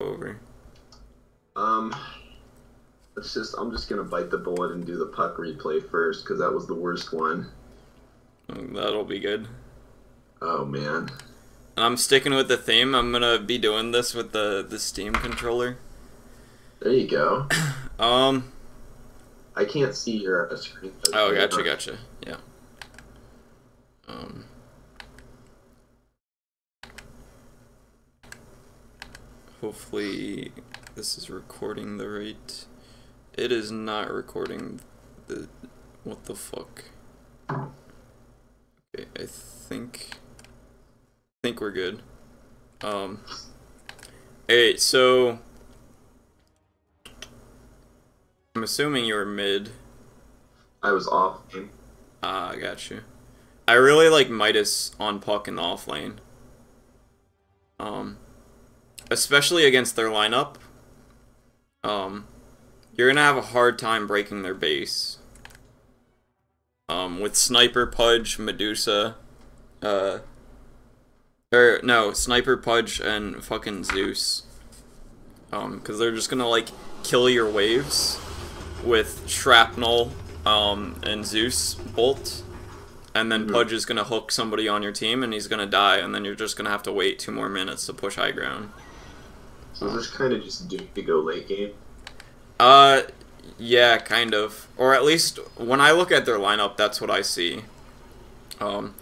over. Um, I'm just gonna bite the bullet and do the puck replay first, because that was the worst one. That'll be good. Oh man. And I'm sticking with the theme. I'm gonna be doing this with the Steam controller. There you go. Um. I can't see your screen. Oh, gotcha. Yeah. Um. Hopefully, this is recording the right. It is not recording the. What the fuck? Okay, I think we're good. Alright, so I'm assuming you were mid. I was off. Ah, I got you. I really like Midas on puck in the off lane. Especially against their lineup. You're gonna have a hard time breaking their base. With Sniper, Pudge, Medusa, Sniper, Pudge, and fucking Zeus. Because they're just gonna, like, kill your waves with Shrapnel, and Zeus Bolt. And then Pudge is gonna hook somebody on your team, and he's gonna die, and then you're just gonna have to wait 2 more minutes to push high ground. So this kind of just doomed to go late game. Yeah, kind of. Or at least, when I look at their lineup, that's what I see. But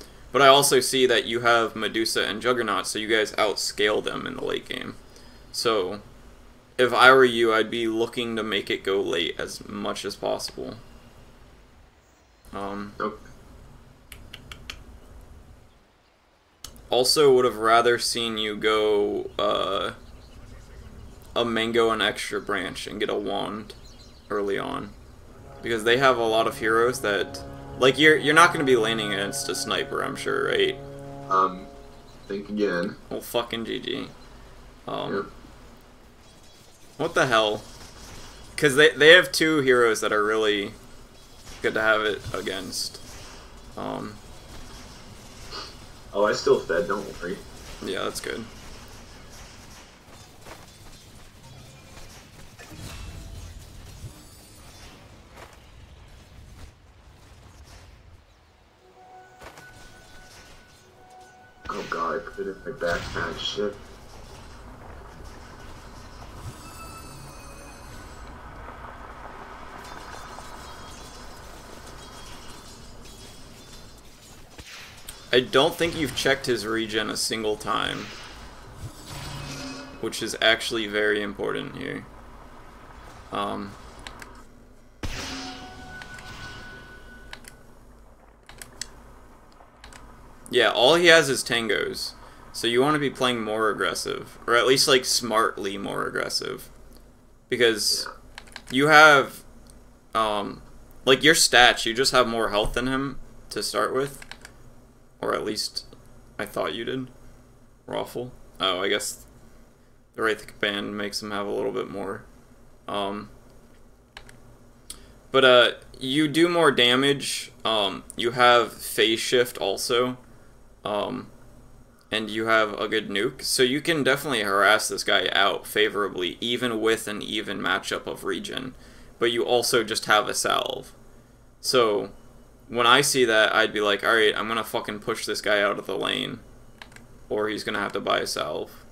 I also see that you have Medusa and Juggernaut, so you guys outscale them in the late game. So, if I were you, I'd be looking to make it go late as much as possible. Okay. Also would have rather seen you go, a Mango and Extra Branch and get a Wand early on. Because they have a lot of heroes that... Like, you're not going to be laning against a Sniper, I'm sure, right? Think again. Well, fucking GG. Yep. What the hell? Because they have 2 heroes that are really good to have it against. Oh, I still fed, don't worry. Yeah, that's good. Oh god, I put it in my backpack, shit. I don't think you've checked his regen a single time. Which is actually very important here. Yeah, all he has is tangos. So you want to be playing more aggressive. Or at least, like, smartly more aggressive. Because you have, like, your stats, you just have more health than him to start with. Or at least, I thought you did. Raffle. Oh, I guess the Wraith band makes him have a little bit more. But you do more damage. You have phase shift also. And you have a good nuke. So you can definitely harass this guy out favorably, even with an even matchup of regen. But you also just have a salve. So when I see that, I'd be like, alright, I'm gonna fucking push this guy out of the lane. Or he's gonna have to buy a salve.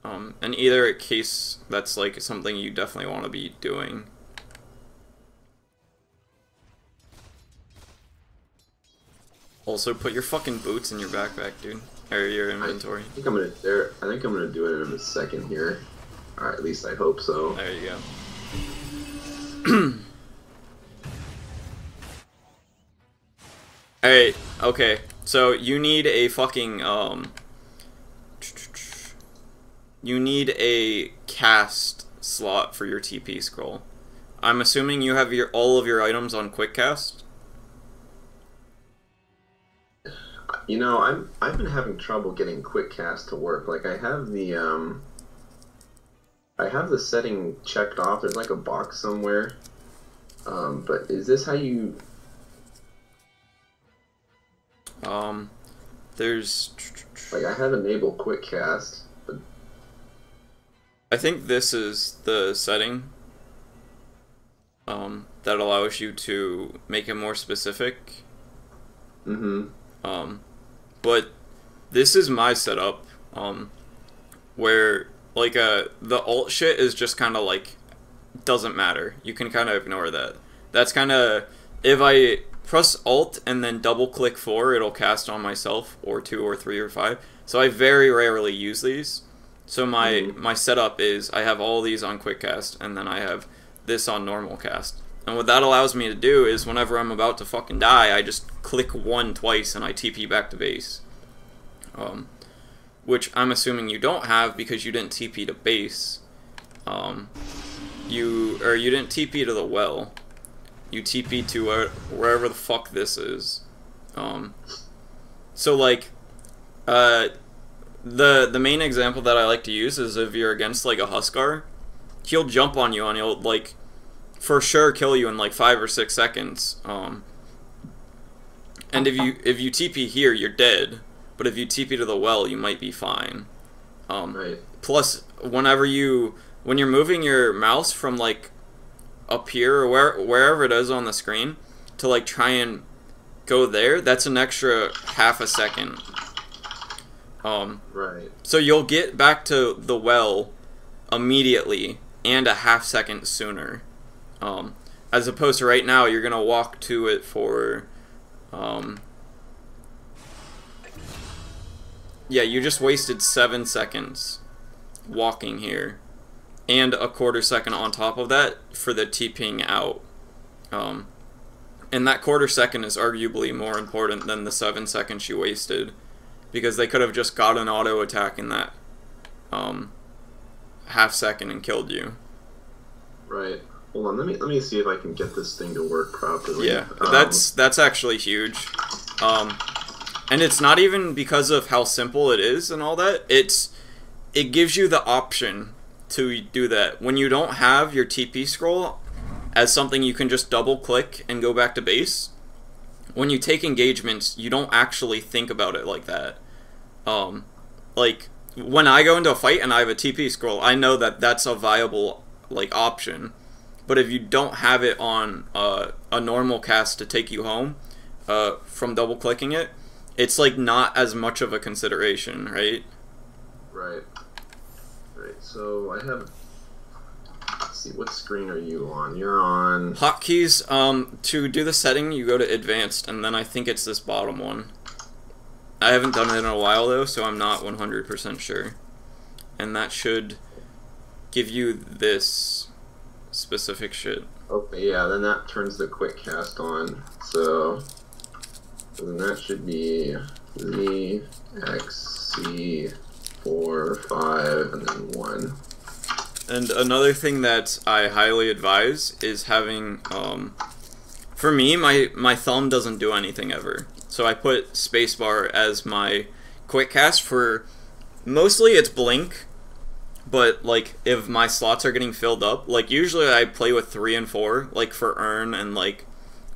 And either case, that's like something you definitely want to be doing. Also, put your fucking boots in your backpack, dude. Or your inventory. I think I'm gonna do it in a second here. Or at least I hope so. There you go. Alright, okay. So you need a fucking, you need a cast slot for your TP scroll. I'm assuming you have all of your items on quick cast? You know, I've been having trouble getting quick cast to work. Like I have the setting checked off. There's like a box somewhere. But is this how you... There's... Like I have enabled quick cast, but I think this is the setting that allows you to make it more specific. Mm-hmm. But this is my setup, where like the alt shit is just kind of like doesn't matter. You can kind of ignore that. That's kind of if I press alt and then double click 4, it'll cast on myself or 2 or 3 or 5. So I very rarely use these. So my setup is I have all these on quick cast and then I have this on normal cast. And what that allows me to do is whenever I'm about to fucking die, I just click 1 twice and I TP back to base. Which I'm assuming you don't have because you didn't TP to base. You didn't TP to the well. You TP to wherever the fuck this is. So like, the main example that I like to use is if you're against like a Huskar, he'll jump on you and he'll like for sure kill you in like 5 or 6 seconds. And if you TP here, you're dead. But if you TP to the well, you might be fine. Right. Plus, when you're moving your mouse from like up here or wherever it is on the screen to like try and go there, that's an extra half a second. Right. So you'll get back to the well immediately and a half second sooner. As opposed to right now, you're gonna walk to it for, yeah, you just wasted 7 seconds walking here, and a quarter second on top of that for the TPing out. And that quarter second is arguably more important than the 7 seconds you wasted, because they could have just got an auto attack in that half second and killed you. Right. Hold on, let me see if I can get this thing to work properly. Yeah, that's actually huge. And it's not even because of how simple it is and all that. It gives you the option to do that. When you don't have your TP scroll as something you can just double click and go back to base, when you take engagements, you don't actually think about it like that. Like, when I go into a fight and I have a TP scroll, I know that that's a viable, like, option. But if you don't have it on a normal cast to take you home from double clicking it, it's like not as much of a consideration, right? Right. Right. So I have. Let's see, what screen are you on? You're on Hotkeys. To do the setting, you go to advanced, and then I think it's this bottom one. I haven't done it in a while though, so I'm not 100% sure. And that should give you this specific shit. Okay, yeah, then that turns the quick cast on. So then that should be Z, X, C, 4, 5, and then 1. And another thing that I highly advise is having, for me, my thumb doesn't do anything ever. So I put spacebar as my quick cast for, mostly it's blink, but like if my slots are getting filled up, like usually I play with 3 and 4, like for Urn and like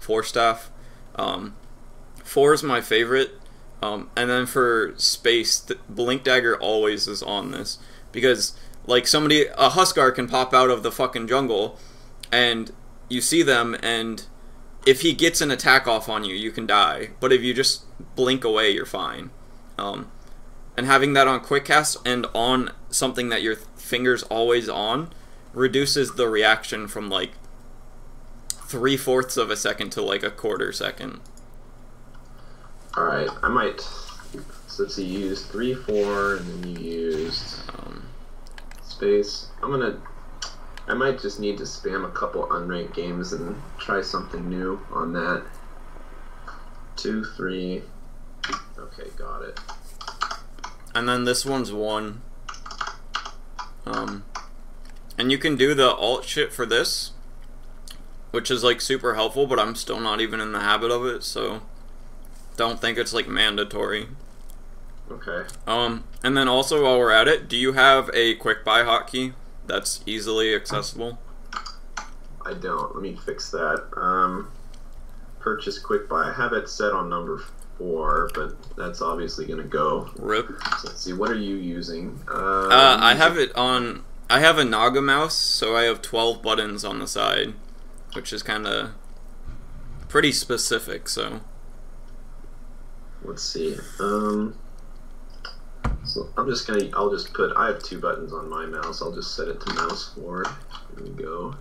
4 staff. 4 is my favorite, and then for space, blink dagger always is on this, because like a Huskar can pop out of the fucking jungle, and you see them, and if he gets an attack off on you, you can die. But if you just blink away, you're fine. And having that on quick cast and on something that your finger's always on reduces the reaction from like 3/4 of a second to like a quarter second. Alright, I might. So let's see, you used 3, 4, and then you used space. I might just need to spam a couple unranked games and try something new on that. 2, 3. Okay, got it. And then this one's 1. And you can do the alt shit for this, which is like super helpful, but I'm still not even in the habit of it, so don't think it's like mandatory. Okay. And then also while we're at it, do you have a quick buy hotkey that's easily accessible? I don't. Let me fix that. Purchase quick buy. I have it set on number 4, but that's obviously gonna go. RIP. So let's see. What are you using? I have it on. I have a Naga mouse, so I have 12 buttons on the side, which is kind of pretty specific, so. Let's see. So I'll just put, I have 2 buttons on my mouse. I'll just set it to mouse forward. There we go.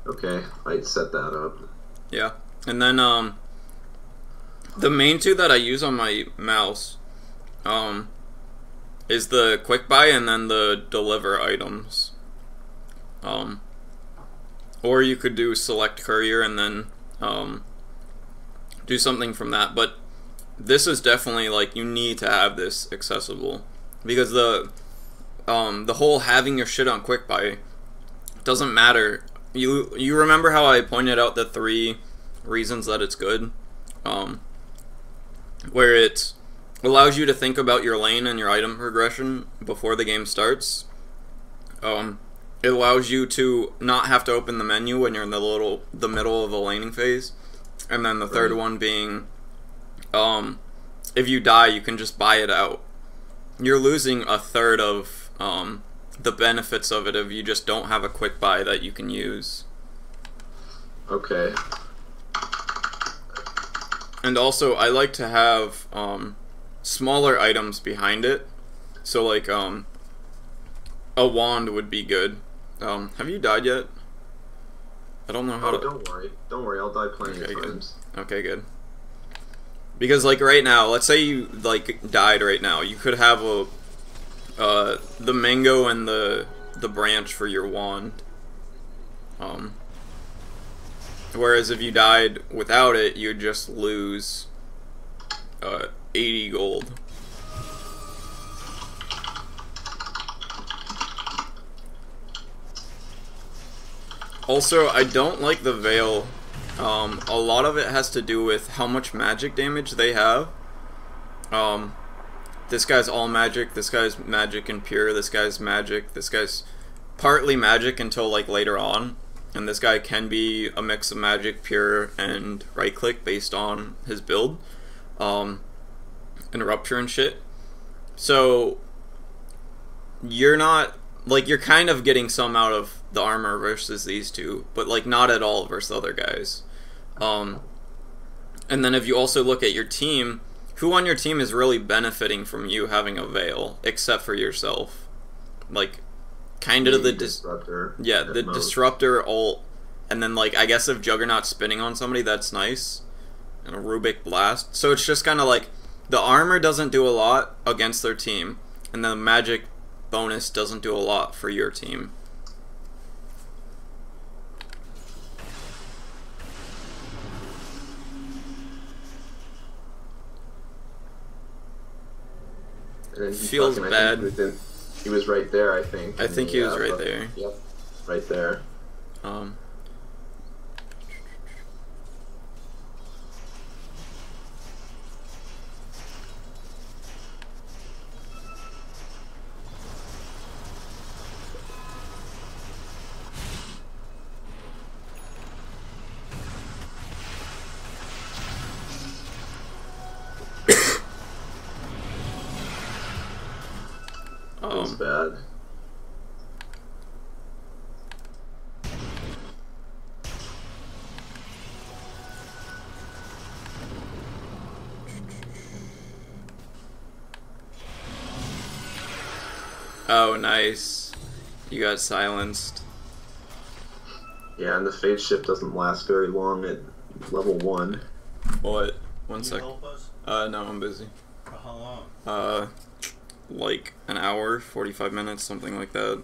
Okay, I'd set that up. Yeah. And then, the main 2 that I use on my mouse, is the quick buy and then the deliver items. Or you could do select courier and then, do something from that, but this is definitely, like, you need to have this accessible, because the whole having your shit on quick buy doesn't matter. You remember how I pointed out the 3 reasons that it's good, where it allows you to think about your lane and your item progression before the game starts. It allows you to not have to open the menu when you're in the middle of the laning phase. And then the third one being, if you die, you can just buy it out. You're losing a third of the benefits of it if you just don't have a quick buy that you can use. Okay. And also, I like to have smaller items behind it. So, like, a wand would be good. Have you died yet? I don't know how to... Don't worry, I'll die plenty of times. Okay, good. Because, like, right now, let's say you, like, died right now. You could have the mango and the branch for your wand. Whereas if you died without it, you'd just lose 80 gold. Also, I don't like the Veil. A lot of it has to do with how much magic damage they have. This guy's all magic, this guy's magic and pure, this guy's magic, this guy's partly magic until, like, later on. And this guy can be a mix of magic, pure, and right-click based on his build. And rupture and shit. So, you're not... like, you're kind of getting some out of the armor versus these 2, but, like, not at all versus the other guys. And then if you also look at your team, who on your team is really benefiting from you having a Veil, except for yourself? Like, kind of the disruptor. Yeah, the disruptor ult, and then, like, I guess if Juggernaut's spinning on somebody, that's nice. And a Rubik Blast. So it's just kind of like, the armor doesn't do a lot against their team, and the magic bonus doesn't do a lot for your team. Feels bad. He was right there, I think. I think he was right there. Yep, right there. Feels bad. Oh, nice. You got silenced. Yeah, and the Fade Shift doesn't last very long at level 1. What? One sec. Can you help us? No, I'm busy. For how long? Like an hour, 45 minutes, something like that.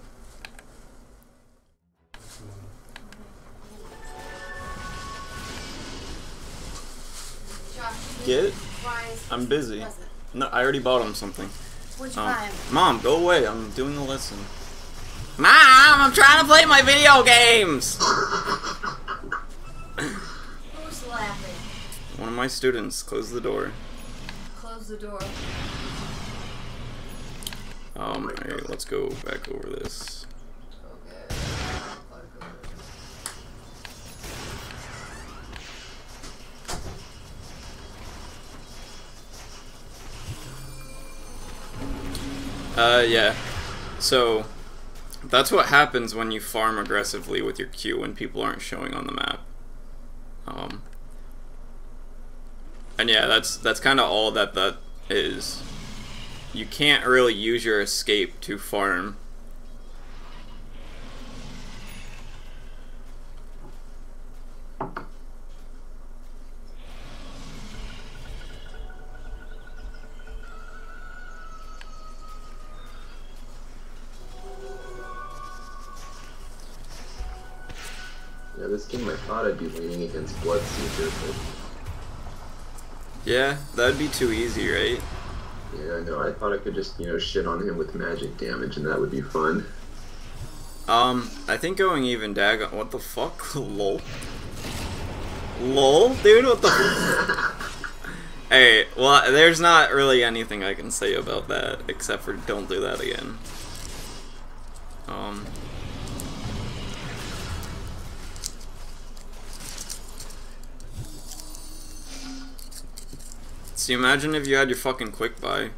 Get it? I'm busy. No, I already bought him something. Which time? Mom, go away. I'm doing the lesson. Mom, I'm trying to play my video games! Who's laughing? One of my students. Close the door. Close the door. Alright, let's go back over this. Okay. Yeah. So, That's what happens when you farm aggressively with your Q when people aren't showing on the map. And yeah, that's kind of all that is. You can't really use your escape to farm. Yeah, this game I thought I'd be leaning against Bloodseeker, but... Yeah, that'd be too easy, right? Yeah, I know. I thought I could just, you know, shit on him with magic damage and that would be fun. I think going even Dagon... What the fuck? Lol. Lol? Dude, what the Hey, well, there's not really anything I can say about that, except for don't do that again. See, imagine if you had your fucking quick buy.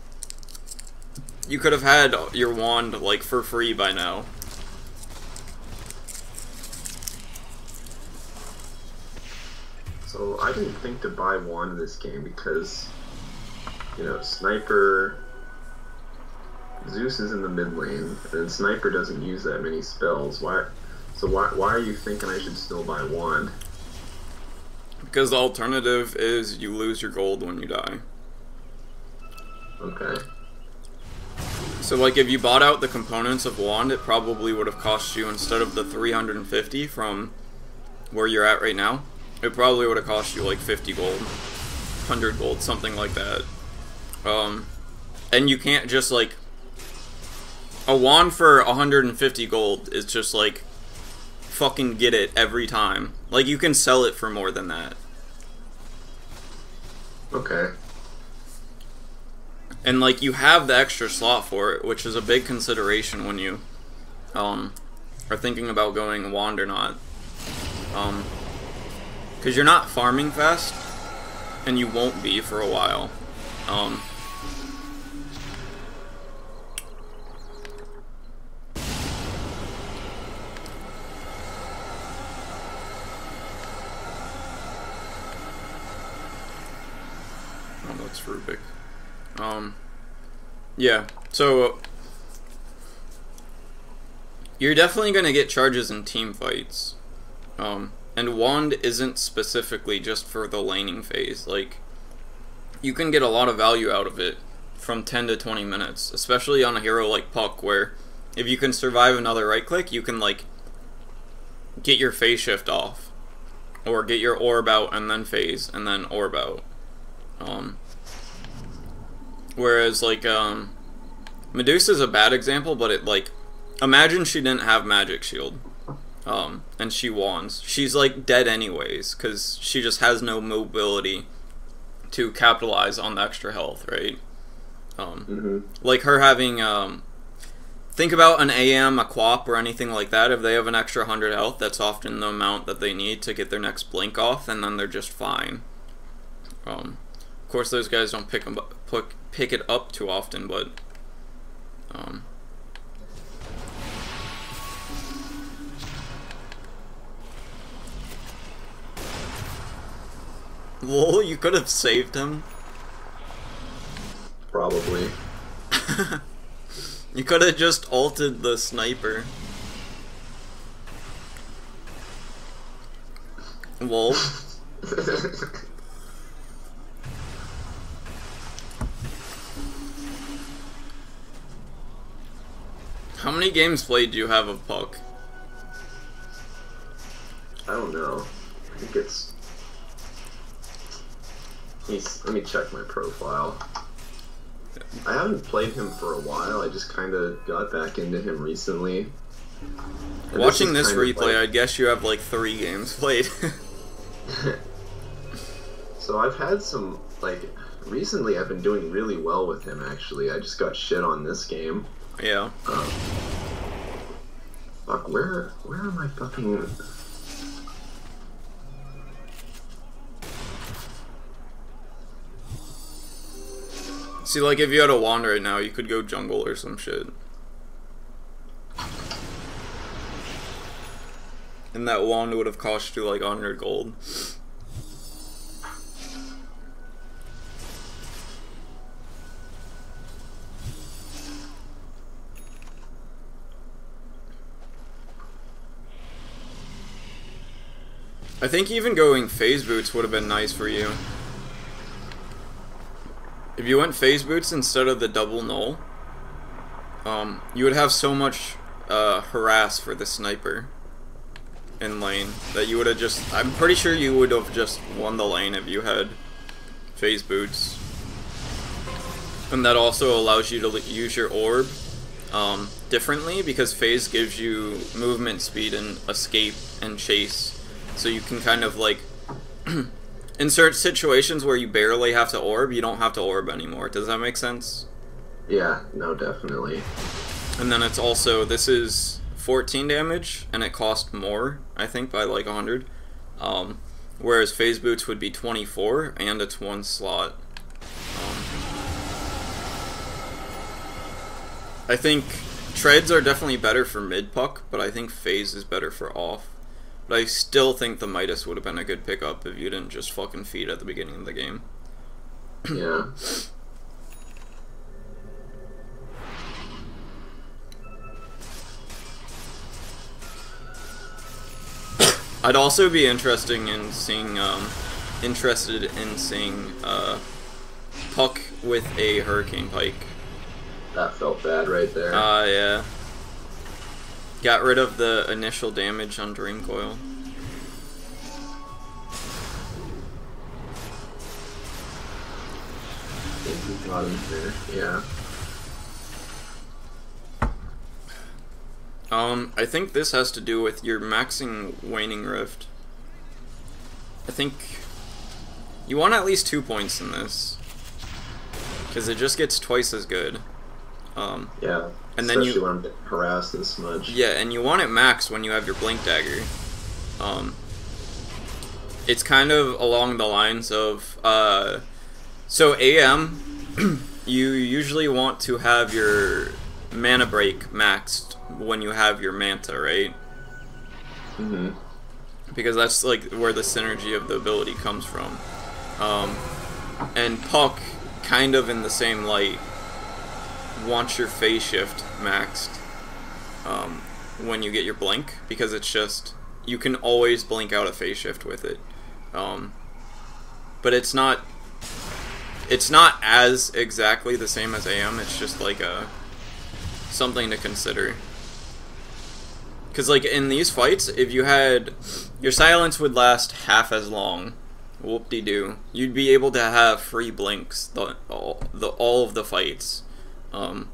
You could have had your wand, like, for free by now. So I didn't think to buy wand in this game because, you know, Sniper... Zeus is in the mid lane, and Sniper doesn't use that many spells. Why are you thinking I should still buy wand? Because the alternative is you lose your gold when you die. Okay. So, like, if you bought out the components of wand, it probably would have cost you, instead of the 350 from where you're at right now, it probably would have cost you like 50 gold, 100 gold, something like that. And you can't just, like, a wand for 150 gold is just like, fucking get it every time. Like, you can sell it for more than that. Okay. And, like, you have the extra slot for it, which is a big consideration when you are thinking about going wand or not. Because you're not farming fast, and you won't be for a while. Oh, that's Rubik. Yeah, so you're definitely gonna get charges in team fights. And wand isn't specifically just for the laning phase. Like, you can get a lot of value out of it from 10 to 20 minutes, especially on a hero like Puck, where if you can survive another right click, you can, like, get your phase shift off, or get your orb out and then phase and then orb out. Whereas, like, Medusa's a bad example, but it, like, imagine she didn't have magic shield, and she wands. She's, like, dead anyways, because she just has no mobility to capitalize on the extra health, right? Like her having, think about an AM, a Quap, or anything like that. If they have an extra 100 health, that's often the amount that they need to get their next blink off, and then they're just fine. Of course, those guys don't pick it up too often, but lol, you could have saved him. Probably. You could have just ulted the sniper. Lol. How many games played do you have of Puck? I don't know. I think it's... Let me check my profile. I haven't played him for a while. I just kind of got back into him recently. And Watching this kind of replay, like... I'd guess you have like 3 games played. So I've had some, like, recently I've been doing really well with him, actually. I just got shit on this game. Yeah. Fuck, where am I fucking... See, like, if you had a wand right now, you could go jungle or some shit. And that wand would have cost you like 100 gold. I think even going phase boots would have been nice for you. If you went phase boots instead of the double null, you would have so much harass for the sniper in lane that you would have just... I'm pretty sure you would have just won the lane if you had phase boots. And that also allows you to use your orb differently, because phase gives you movement speed and escape and chase. So you can kind of like, in certain situations where you barely have to orb, you don't have to orb anymore. Does that make sense? Yeah, no, definitely. And then it's also, this is 14 damage, and it cost more, I think, by like 100. Whereas phase boots would be 24, and it's one slot. I think treads are definitely better for mid puck, but I think phase is better for off. But I still think the Midas would have been a good pickup if you didn't just fucking feed at the beginning of the game. Yeah. I'd also be interested in seeing Puck with a Hurricane Pike. That felt bad right there. Yeah. Got rid of the initial damage on Dream Coil. I think we got him there, yeah. I think this has to do with your maxing Waning Rift. I think you want at least 2 points in this, because it just gets twice as good. Yeah, and especially then you, when I'm harassed this much. Yeah, and you want it maxed when you have your Blink Dagger. It's kind of along the lines of, so AM, you usually want to have your mana break maxed when you have your Manta, right? Mm-hmm. Because that's like where the synergy of the ability comes from. And Puck, kind of in the same light, wants your phase shift maxed when you get your blink, because it's just, you can always blink out a phase shift with it. But it's not as exactly the same as AM. It's just like something to consider. Because like in these fights, if you had, your silence would last half as long. Whoop-de-doo. You'd be able to have free blinks all of the fights. I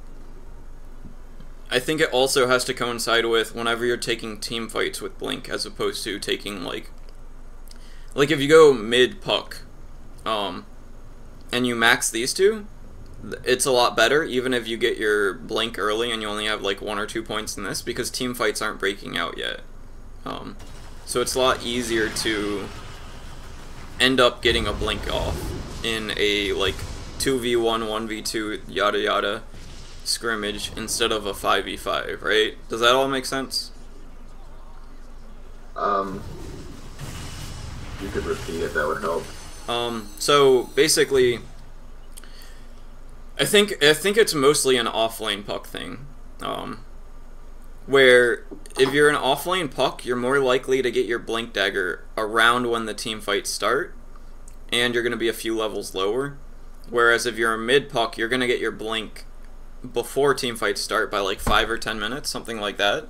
think it also has to coincide with whenever you're taking team fights with blink, as opposed to taking like if you go mid puck, and you max these two, it's a lot better, even if you get your blink early and you only have like 1 or 2 points in this, because team fights aren't breaking out yet. So it's a lot easier to end up getting a blink off in a like 2v1, 1v2, yada yada scrimmage instead of a 5v5, right? Does that all make sense? You could repeat it, that would help. So basically, I think it's mostly an offlane puck thing, where if you're an offlane puck, you're more likely to get your blink dagger around when the team fights start, and you're going to be a few levels lower. Whereas if you're a mid puck, you're going to get your blink before team fights start by like 5 or 10 minutes, something like that,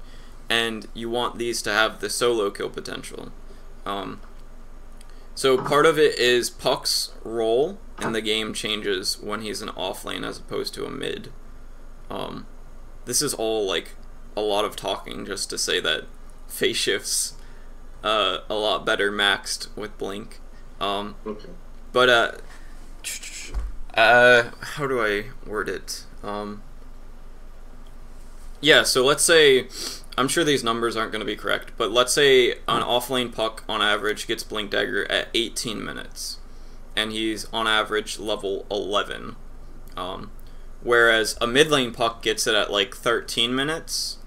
and you want these to have the solo kill potential. So part of it is Puck's role in the game changes when he's an offlane as opposed to a mid. This is all like a lot of talking just to say that phase shifts a lot better maxed with blink. Okay. But how do I word it? Yeah, so let's say, I'm sure these numbers aren't going to be correct, but let's say an offlane puck on average gets Blink Dagger at 18 minutes, and he's on average level 11. Whereas a mid lane puck gets it at like 13 minutes,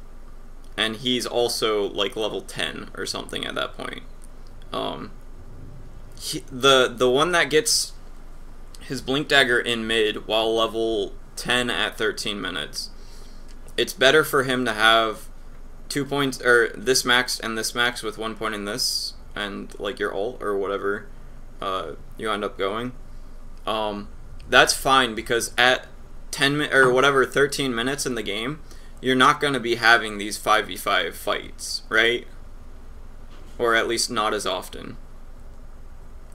and he's also like level 10 or something at that point. The one that gets his blink dagger in mid while level 10 at 13 minutes, it's better for him to have 2 points, or this maxed and this maxed with 1 point in this, and like your ult or whatever you end up going. That's fine, because at 13 minutes in the game, you're not going to be having these 5v5 fights, right? Or at least not as often.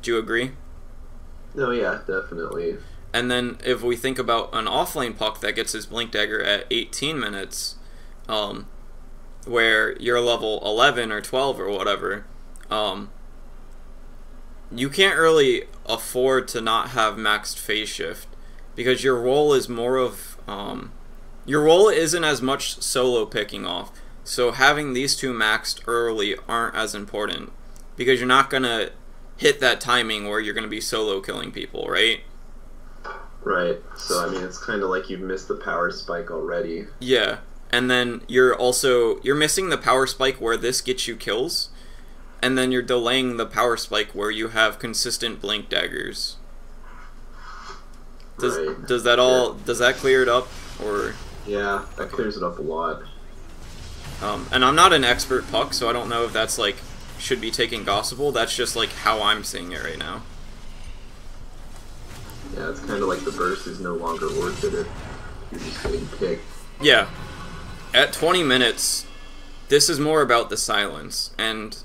Do you agree? No, yeah, definitely. And then if we think about an offlane puck that gets his blink dagger at 18 minutes, where you're level 11 or 12 or whatever, you can't really afford to not have maxed phase shift, because your role is more of your role isn't as much solo picking off. So having these two maxed early aren't as important, because you're not gonna hit that timing where you're gonna be solo killing people, right? Right. So I mean, it's kind of like you've missed the power spike already. Yeah, and then you're missing the power spike where this gets you kills, and then you're delaying the power spike where you have consistent blink daggers. Does that clear it up, or? Yeah, that clears it up a lot. And I'm not an expert puck, so I don't know if that's like should be taken gospel. That's just like how I'm seeing it right now. Yeah, it's kind of like the burst is no longer worth it if you're just getting picked. Yeah, at 20 minutes, this is more about the silence, and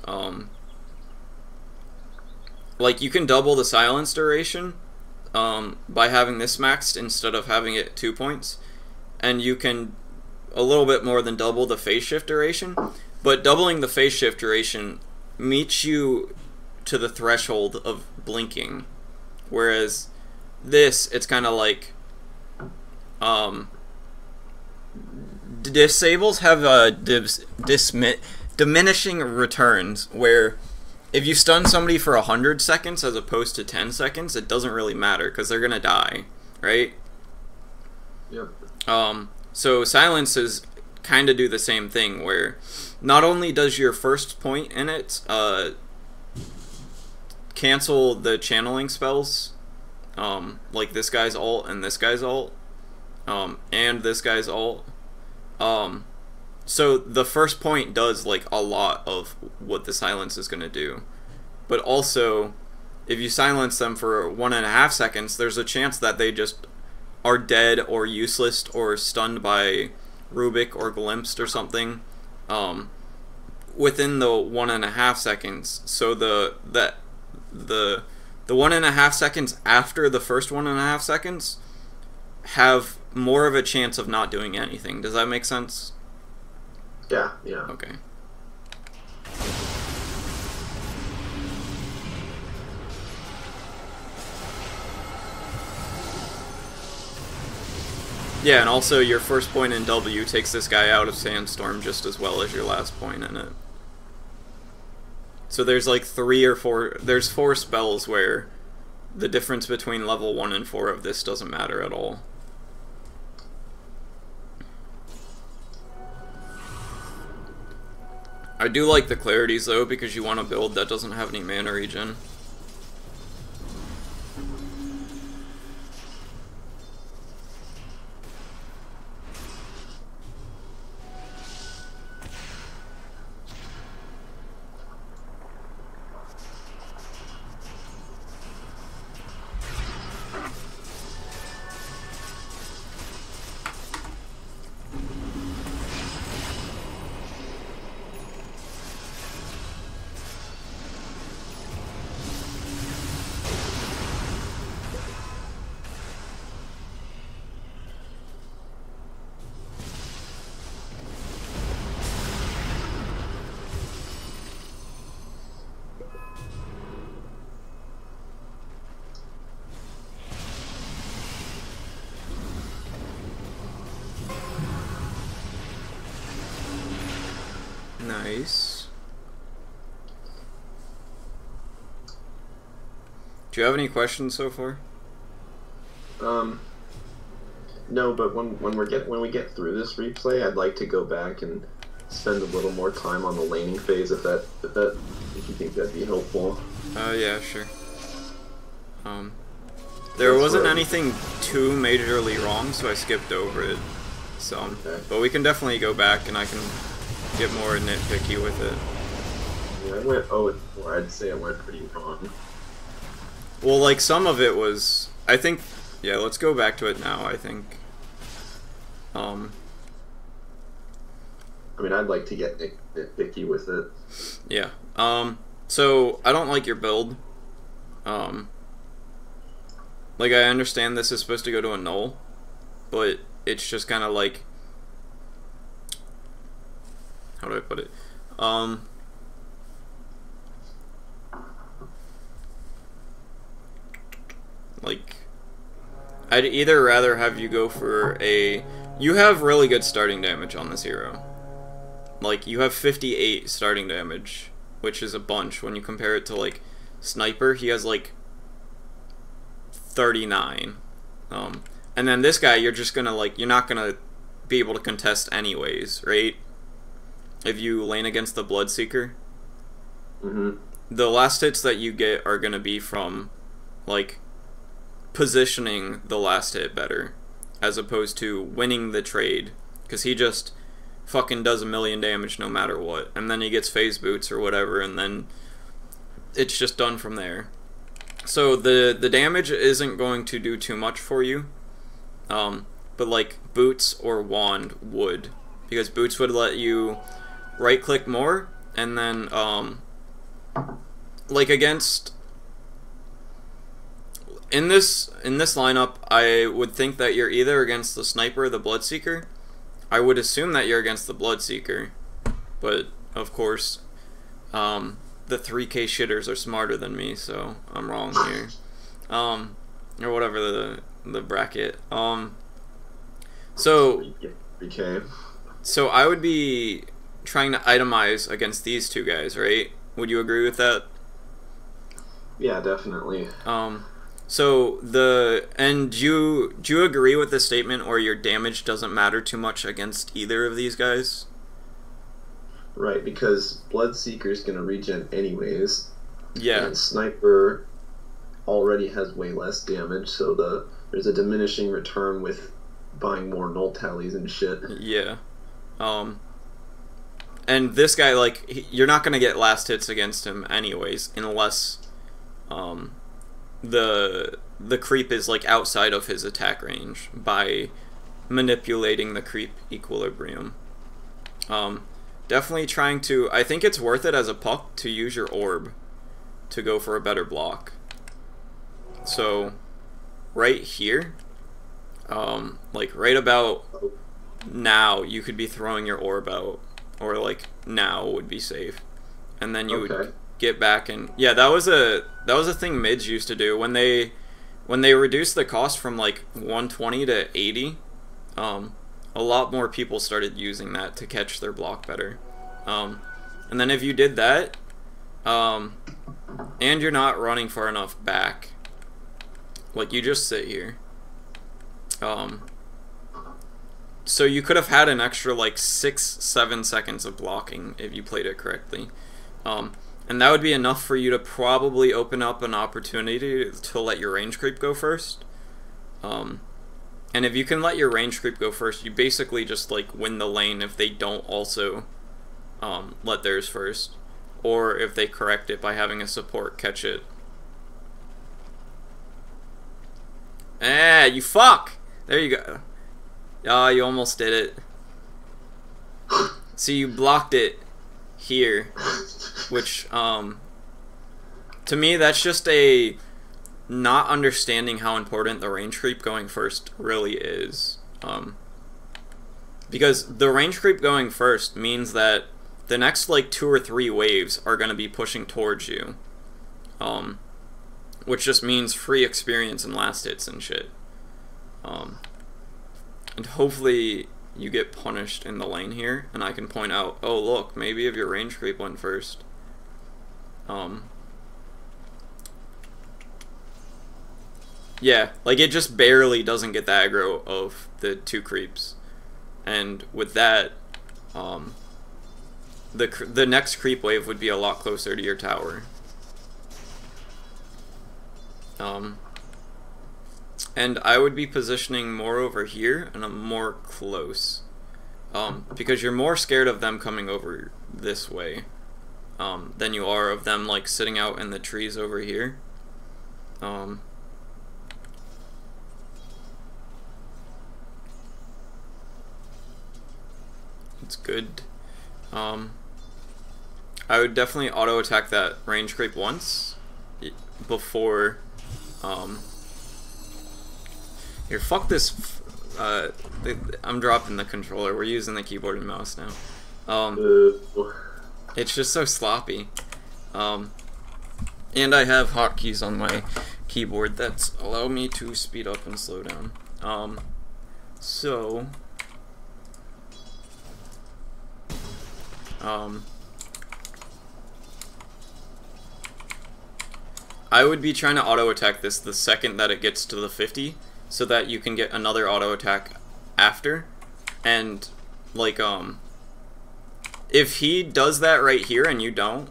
like you can double the silence duration by having this maxed instead of having it 2 points, and you can a little bit more than double the phase shift duration, but doubling the phase shift duration meets you to the threshold of blinking, whereas this, it's kind of like disables have diminishing returns, where if you stun somebody for 100 seconds as opposed to 10 seconds, it doesn't really matter because they're gonna die, right? Yep. So silences kind of do the same thing, where not only does your first point in it cancel the channeling spells, like this guy's ult and this guy's ult, and this guy's ult. So the first point does like a lot of what the silence is going to do. But also, if you silence them for 1.5 seconds, there's a chance that they just are dead or useless or stunned by Rubik or glimpsed or something within the 1.5 seconds. So the 1.5 seconds after the first 1.5 seconds have more of a chance of not doing anything. Does that make sense? Yeah. Okay. Yeah, and also your first point in W takes this guy out of Sandstorm just as well as your last point in it. So there's like 4 spells where the difference between level 1 and 4 of this doesn't matter at all. I do like the clarities though, because you want a build that doesn't have any mana regen. Nice. Do you have any questions so far? No, but when we get through this replay, I'd like to go back and spend a little more time on the laning phase if you think that'd be helpful. Yeah, sure. There wasn't anything too majorly wrong, so I skipped over it. So, okay. But we can definitely go back and I can get more nitpicky with it. Yeah, I went 0-4. I'd say I went pretty wrong. Well, like, some of it was... I think... Yeah, let's go back to it now, I think. I mean, I'd like to get nitpicky with it. Yeah. So, I don't like your build. Like, I understand this is supposed to go to a null, but it's just kind of like... How do I put it? Like, I'd either rather have you go for a... You have really good starting damage on this hero. Like, you have 58 starting damage, which is a bunch when you compare it to, like, Sniper. He has, like, 39. And then this guy, you're just gonna, like, you're not gonna be able to contest anyways, right? If you lane against the Bloodseeker. Mm-hmm. The last hits that you get are gonna be from, like, positioning the last hit better, as opposed to winning the trade, because he just fucking does 1,000,000 damage no matter what, and then he gets phase boots or whatever, and then it's just done from there. So the damage isn't going to do too much for you, but like boots or wand would, because boots would let you right click more, and then like against in this lineup, I would think that you're either against the Sniper or the Bloodseeker. I would assume that you're against the Bloodseeker, but of course, the 3K shitters are smarter than me, so I'm wrong here. Or whatever the bracket. So 3K. So I would be trying to itemize against these two guys, right? Would you agree with that? Yeah, definitely. So do you agree with the statement where your damage doesn't matter too much against either of these guys? Right, because Bloodseeker's gonna regen anyways. Yeah. And Sniper already has way less damage, so there's a diminishing return with buying more null tallies and shit. Yeah. And this guy, like, you're not gonna get last hits against him anyways, unless the creep is like outside of his attack range by manipulating the creep equilibrium. Definitely trying to... I think it's worth it as a puck to use your orb to go for a better block. So, right here, like right about now, you could be throwing your orb out, or like now would be safe, and then you would get back and yeah, that was a thing mids used to do when they reduced the cost from like 120 to 80. A lot more people started using that to catch their block better. And then if you did that, and you're not running far enough back, like you just sit here. So you could have had an extra like 6-7 seconds of blocking if you played it correctly. And that would be enough for you to probably open up an opportunity to let your range creep go first. And if you can let your range creep go first, you basically just like win the lane if they don't also let theirs first, or if they correct it by having a support catch it. Ah, you fuck! There you go. Ah, you almost did it. So you blocked it here, which to me that's just a not understanding how important the range creep going first really is. Because the range creep going first means that the next like 2 or 3 waves are going to be pushing towards you, which just means free experience and last hits and shit. And hopefully you get punished in the lane here, and I can point out, oh look, maybe if your range creep went first. Yeah, like it just barely doesn't get the aggro of the 2 creeps. And with that, the next creep wave would be a lot closer to your tower. And I would be positioning more over here and I'm more close. Because you're more scared of them coming over this way than you are of them like sitting out in the trees over here. It's good. I would definitely auto attack that range creep once before. Here, fuck this. I'm dropping the controller. We're using the keyboard and mouse now. It's just so sloppy. And I have hotkeys on my keyboard that allow me to speed up and slow down. I would be trying to auto attack this the second that it gets to the 50, so that you can get another auto attack after. And like if he does that right here and you don't,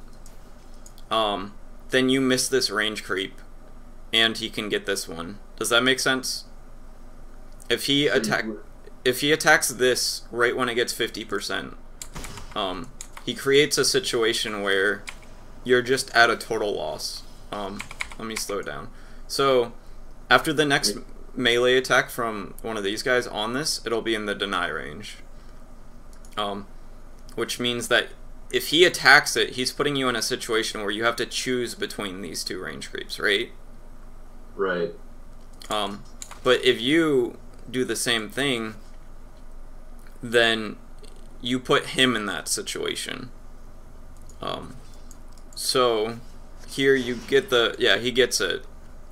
then you miss this range creep and he can get this one. Does that make sense? If he attacks this right when it gets 50%, he creates a situation where you're just at a total loss. Let me slow it down. So after the next melee attack from one of these guys on this, it'll be in the deny range. Which means that if he attacks it, he's putting you in a situation where you have to choose between these two range creeps, right? Right. But if you do the same thing, then you put him in that situation. So here you get the, yeah, he gets it.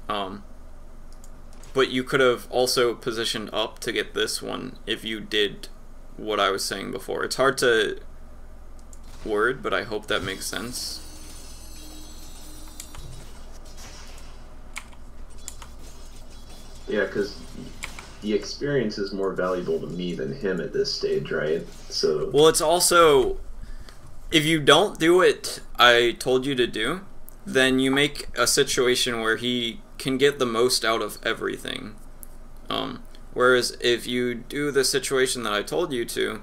But you could have also positioned up to get this one if you did what I was saying before. It's hard to word, but I hope that makes sense. Yeah, because the experience is more valuable to me than him at this stage, right? So. Well, it's also, if you don't do what I told you to do, then you make a situation where he can get the most out of everything. Whereas if you do the situation that I told you to,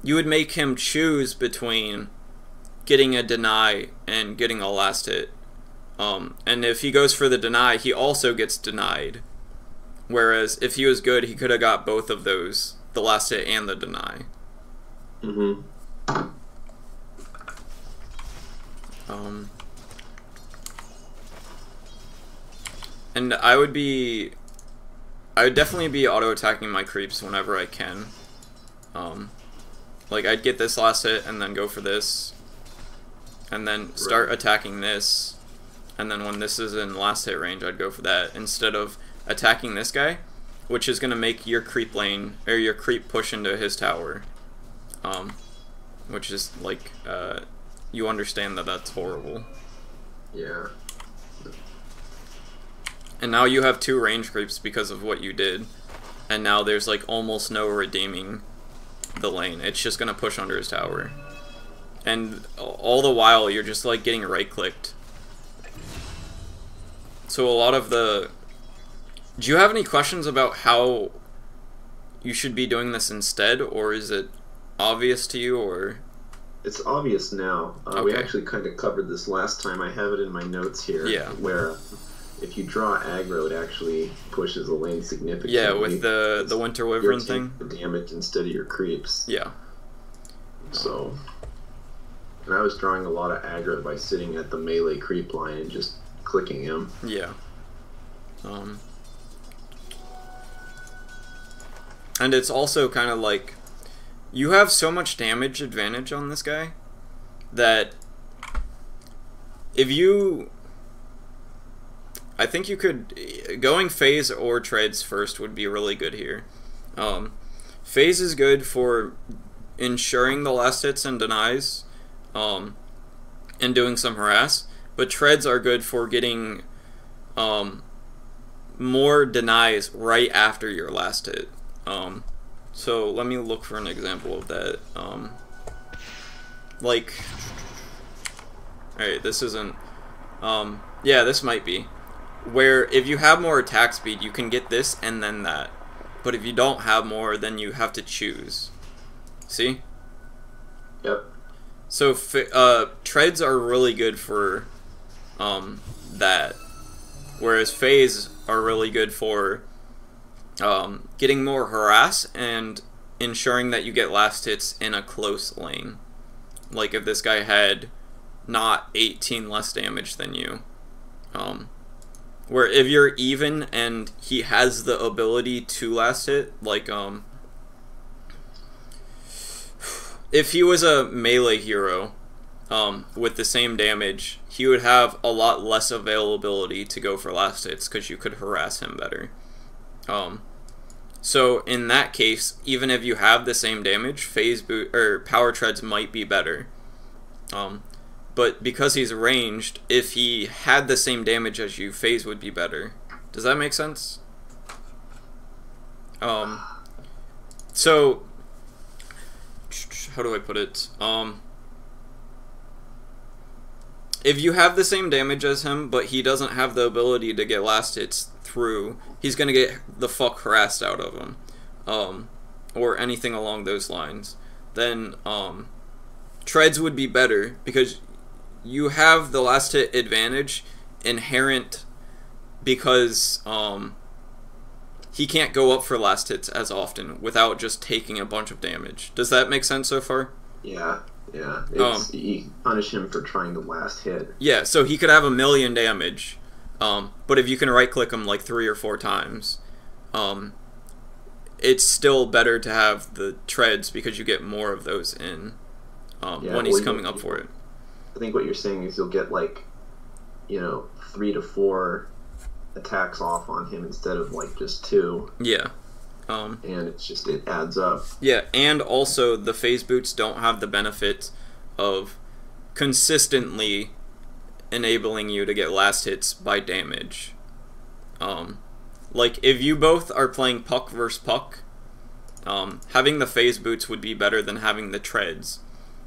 you would make him choose between getting a deny and getting a last hit. And if he goes for the deny, he also gets denied. Whereas if he was good, he could have got both of those, the last hit and the deny. Mm-hmm. And I would definitely be auto-attacking my creeps whenever I can. Like, I'd get this last hit and then go for this. And then start attacking this. And then when this is in last hit range, I'd go for that. Instead of attacking this guy, which is going to make your creep lane, or your creep push into his tower. Which is, like, you understand that that's horrible. Yeah. And now you have 2 range creeps because of what you did. And now there's like almost no redeeming the lane. It's just gonna push under his tower. And all the while you're just like getting right clicked. So a lot of the... Do you have any questions about how you should be doing this instead? Or is it obvious to you, or... It's obvious now. Okay. We actually kind of covered this last time. I have it in my notes here. Yeah. Where if you draw aggro, it actually pushes the lane significantly. Yeah, with the Winter Wyvern thing. The damage instead of your creeps. Yeah. So, and I was drawing a lot of aggro by sitting at the melee creep line and just clicking him. Yeah. And it's also kind of like, you have so much damage advantage on this guy that if you... I think you could... Going phase or treads first would be really good here. Phase is good for ensuring the last hits and denies, and doing some harass, but treads are good for getting more denies right after your last hit. So let me look for an example of that. like, alright, this isn't, yeah, this might be, where if you have more attack speed, you can get this and then that, but if you don't have more, then you have to choose. See? Yep. So, treads are really good for, that, whereas phase are really good for, getting more harass and ensuring that you get last hits in a close lane. Like if this guy had not 18 less damage than you. Where if you're even and he has the ability to last hit, like, if he was a melee hero, with the same damage, he would have a lot less availability to go for last hits because you could harass him better. So in that case, even if you have the same damage, phase boot or power treads might be better. But because he's ranged, if he had the same damage as you, phase would be better. Does that make sense? So how do I put it? If you have the same damage as him, but he doesn't have the ability to get last hits through, he's gonna get the fuck harassed out of him, or anything along those lines. Then treads would be better because you have the last hit advantage inherent because he can't go up for last hits as often without just taking a bunch of damage. Does that make sense so far? Yeah. You punish him for trying to last hit. Yeah, so he could have 1,000,000 damage, but if you can right-click him like 3 or 4 times, it's still better to have the treads because you get more of those in when he's coming up for it. I think what you're saying is you'll get like, 3 to 4 attacks off on him instead of like just 2. Yeah. And it adds up. Yeah, and also the phase boots don't have the benefit of consistently enabling you to get last hits by damage. Like if you both are playing puck versus puck, having the phase boots would be better than having the treads.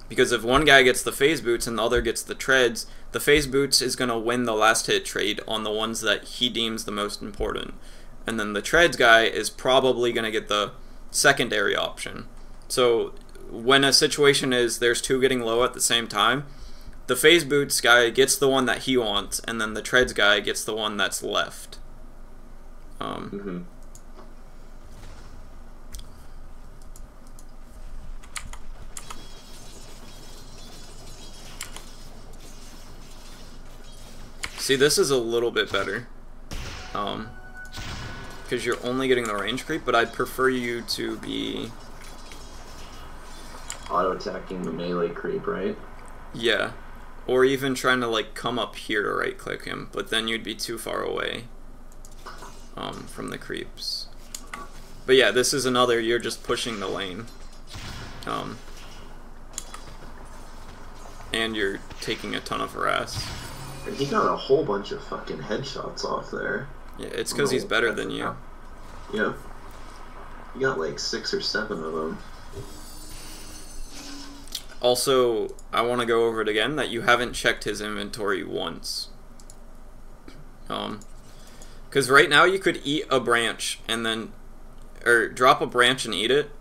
Because if one guy gets the phase boots and the other gets the treads, the phase boots is going to win the last hit trade on the ones that he deems the most important. And then the treads guy is probably going to get the secondary option. So when a situation is there's 2 getting low at the same time, the phase boots guy gets the one that he wants, and then the treads guy gets the one that's left. See, this is a little bit better. Because you're only getting the range creep, but I'd prefer you to be auto-attacking the melee creep, right? Yeah. Or even trying to like come up here to right-click him, but then you'd be too far away from the creeps. But yeah, this is another, you're just pushing the lane. And you're taking a ton of harass. And he got a whole bunch of fucking headshots off there. Yeah, it's because he's better than you. Yeah. You got like 6 or 7 of them. Also, I want to go over it again, that you haven't checked his inventory once. Because right now you could eat a branch and then, or drop a branch and eat it,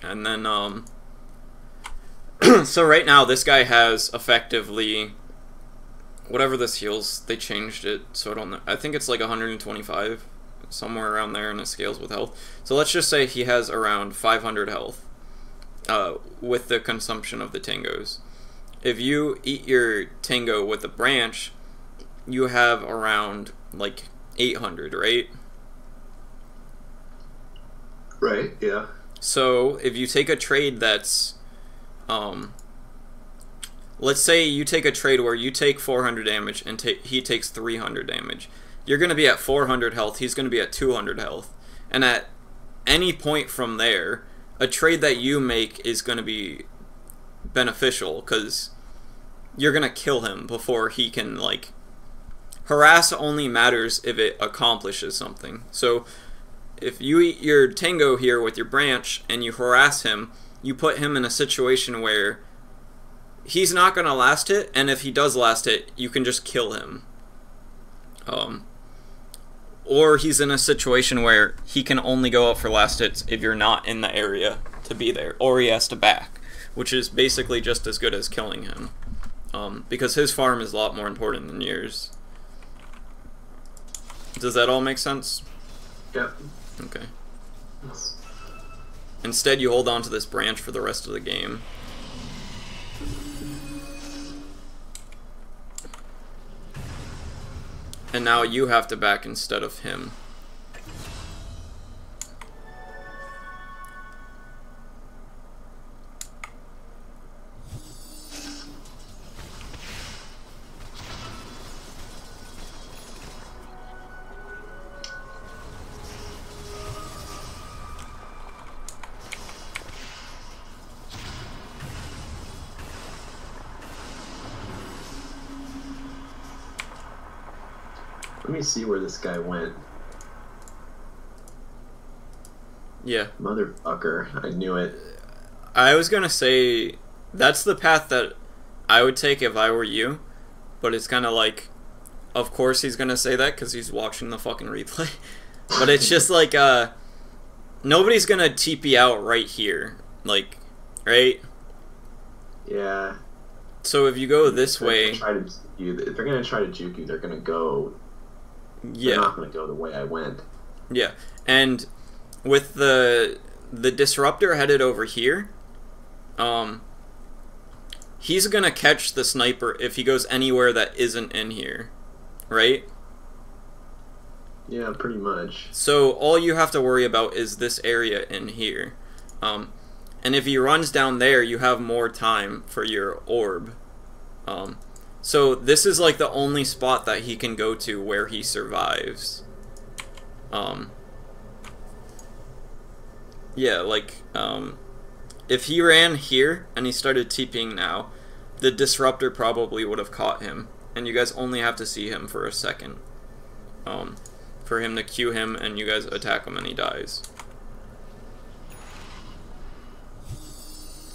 and then, so right now this guy has effectively, whatever this heals, they changed it, so I don't know, I think it's like 125, somewhere around there, and it scales with health. So let's just say he has around 500 health. With the consumption of the tangos. If you eat your tango with a branch, you have around like 800, right? Right, yeah. So if you take a trade that's, let's say you take a trade where you take 400 damage and he takes 300 damage. You're going to be at 400 health, he's going to be at 200 health. And at any point from there, a trade that you make is going to be beneficial because you're going to kill him before he can, like, harass only matters if it accomplishes something. So if you eat your tango here with your branch and you harass him, you put him in a situation where he's not gonna last hit, and if he does last hit, you can just kill him. Or he's in a situation where he can only go out for last hits if you're not in the area to be there, or he has to back, which is basically just as good as killing him, because his farm is a lot more important than yours. Does that all make sense? Yep. Okay. Instead, you hold on to this branch for the rest of the game. And now you have to back instead of him. Let me see where this guy went. Yeah. Motherfucker, I knew it. I was gonna say, that's the path that I would take if I were you, but it's kind of like, of course he's gonna say that because he's watching the fucking replay. But it's just like, nobody's gonna TP out right here, like, right? Yeah. So if you go this way, If they're gonna try to juke you, they're gonna go. yeah, They're not gonna go the way I went. yeah, and with the disruptor headed over here, he's gonna catch the sniper if he goes anywhere that isn't in here, right? Yeah, pretty much. So all you have to worry about is this area in here. And if he runs down there, you have more time for your orb. So this is like the only spot that he can go to where he survives. Yeah, like, if he ran here and he started TPing now, the disruptor probably would have caught him. And you guys only have to see him for a second. For him to Q him and you guys attack him and he dies.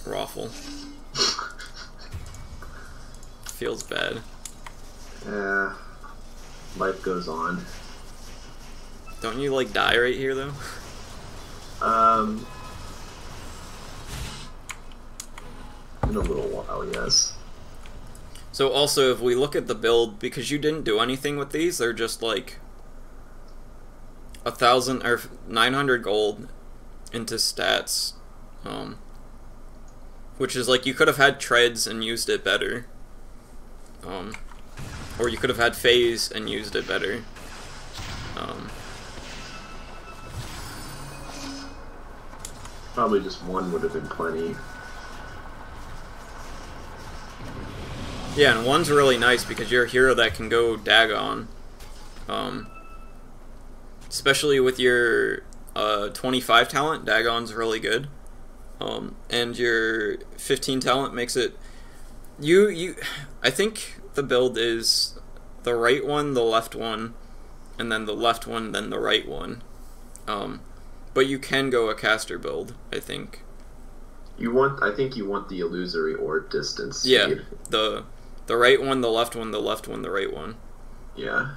Raffle. Feels bad. Yeah. Life goes on. Don't you, like, die right here, though? In a little while, yes. So also, if we look at the build, because you didn't do anything with these, they're just like 1,000 or 900 gold into stats, which is like you could have had treads and used it better, or you could have had phase and used it better. Probably just one would have been plenty. Yeah, and one's really nice because you're a hero that can go Dagon. Especially with your 25 talent, Dagon's really good. And your 15 talent makes it... I think the build is the right one, the left one, and then the left one, then the right one. But you can go a caster build, I think. I think you want the illusory orb distance. Yeah, speed. the right one, the left one, the left one, the right one. Yeah.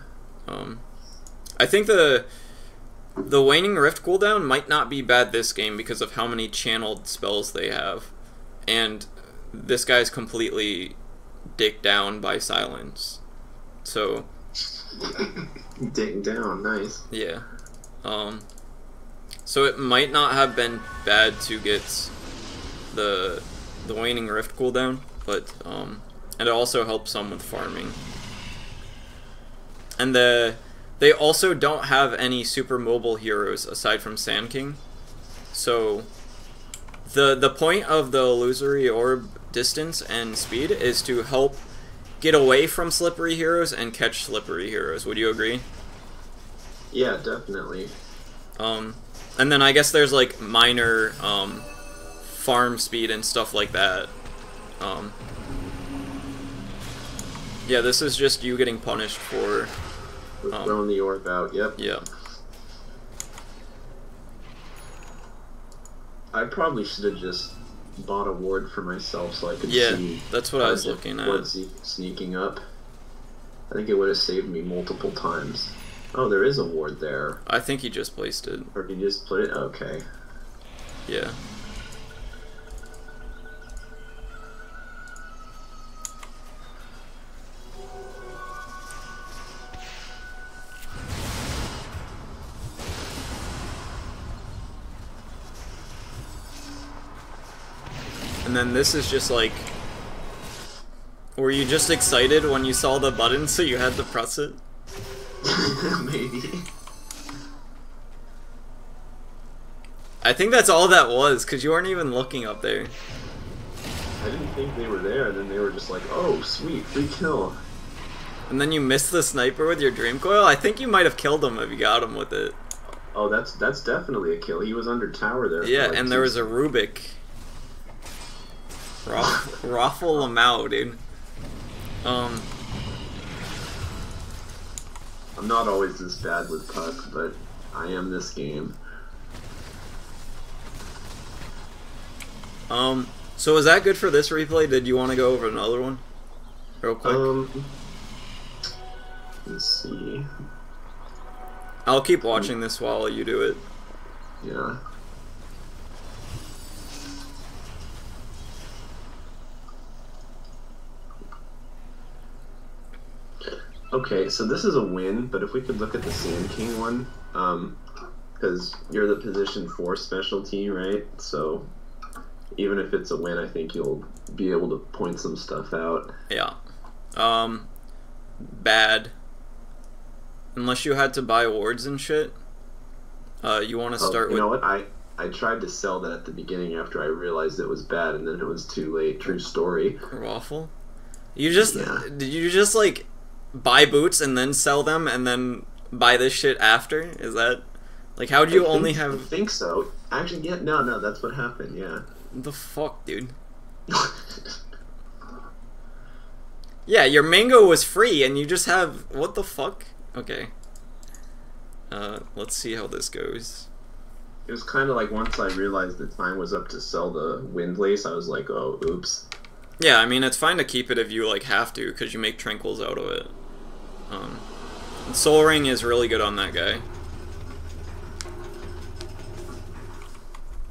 I think the Waning Rift cooldown might not be bad this game because of how many channeled spells they have. And this guy's completely dicked down by silence. So... Dick down, nice. Yeah. So it might not have been bad to get the Waning Rift cooldown, but and it also helps some with farming. And they also don't have any super mobile heroes aside from Sandking. So the point of the illusory orb distance and speed is to help get away from slippery heroes and catch slippery heroes. Would you agree? Yeah, definitely. And then I guess there's like minor farm speed and stuff like that. Yeah, this is just you getting punished for Throwing the orb out, yep. yeah. I probably should have just bought a ward for myself so I could Yeah, see. that's what I was looking at. Sneaking up. I think it would have saved me multiple times. Oh, there is a ward there. I think he just placed it. Or did you just put it? Okay. Yeah. And then this is just like... Were you just excited when you saw the button so you had to press it? Maybe. I think that's all that was, because you weren't even looking up there. I didn't think they were there, and then they were just like, oh, sweet, free kill. And then you missed the sniper with your dream coil? I think you might have killed him if you got him with it. Oh, that's definitely a kill. He was under tower there. Yeah, like and there was a Rubik. Raffle Lamau, dude. I'm not always this bad with puck, but I am this game. So is that good for this replay? Did you want to go over another one? Real quick? Let's see. I'll keep watching this while you do it. Yeah. Okay, so this is a win, but if we could look at the Sand King one, because you're the position 4 specialty, right? So even if it's a win, I think you'll be able to point some stuff out. Yeah. Bad. Unless you had to buy wards and shit. You want to start with... You know what? I tried to sell that at the beginning after I realized it was bad, and then it was too late. True story. Waffle? You just... Yeah. Did you just, like, buy boots and then sell them and then buy this shit after? Is that... Like, how do you only have... I think so. Actually, yeah, no, that's what happened, yeah. What the fuck, dude? Yeah, your mango was free and you just have... What the fuck? Okay. Let's see how this goes. It was kind of like once I realized the time was up to sell the wind lace, I was like, oh, oops. Yeah, I mean, it's fine to keep it if you, like, have to, because you make tranquils out of it. Soul Ring is really good on that guy.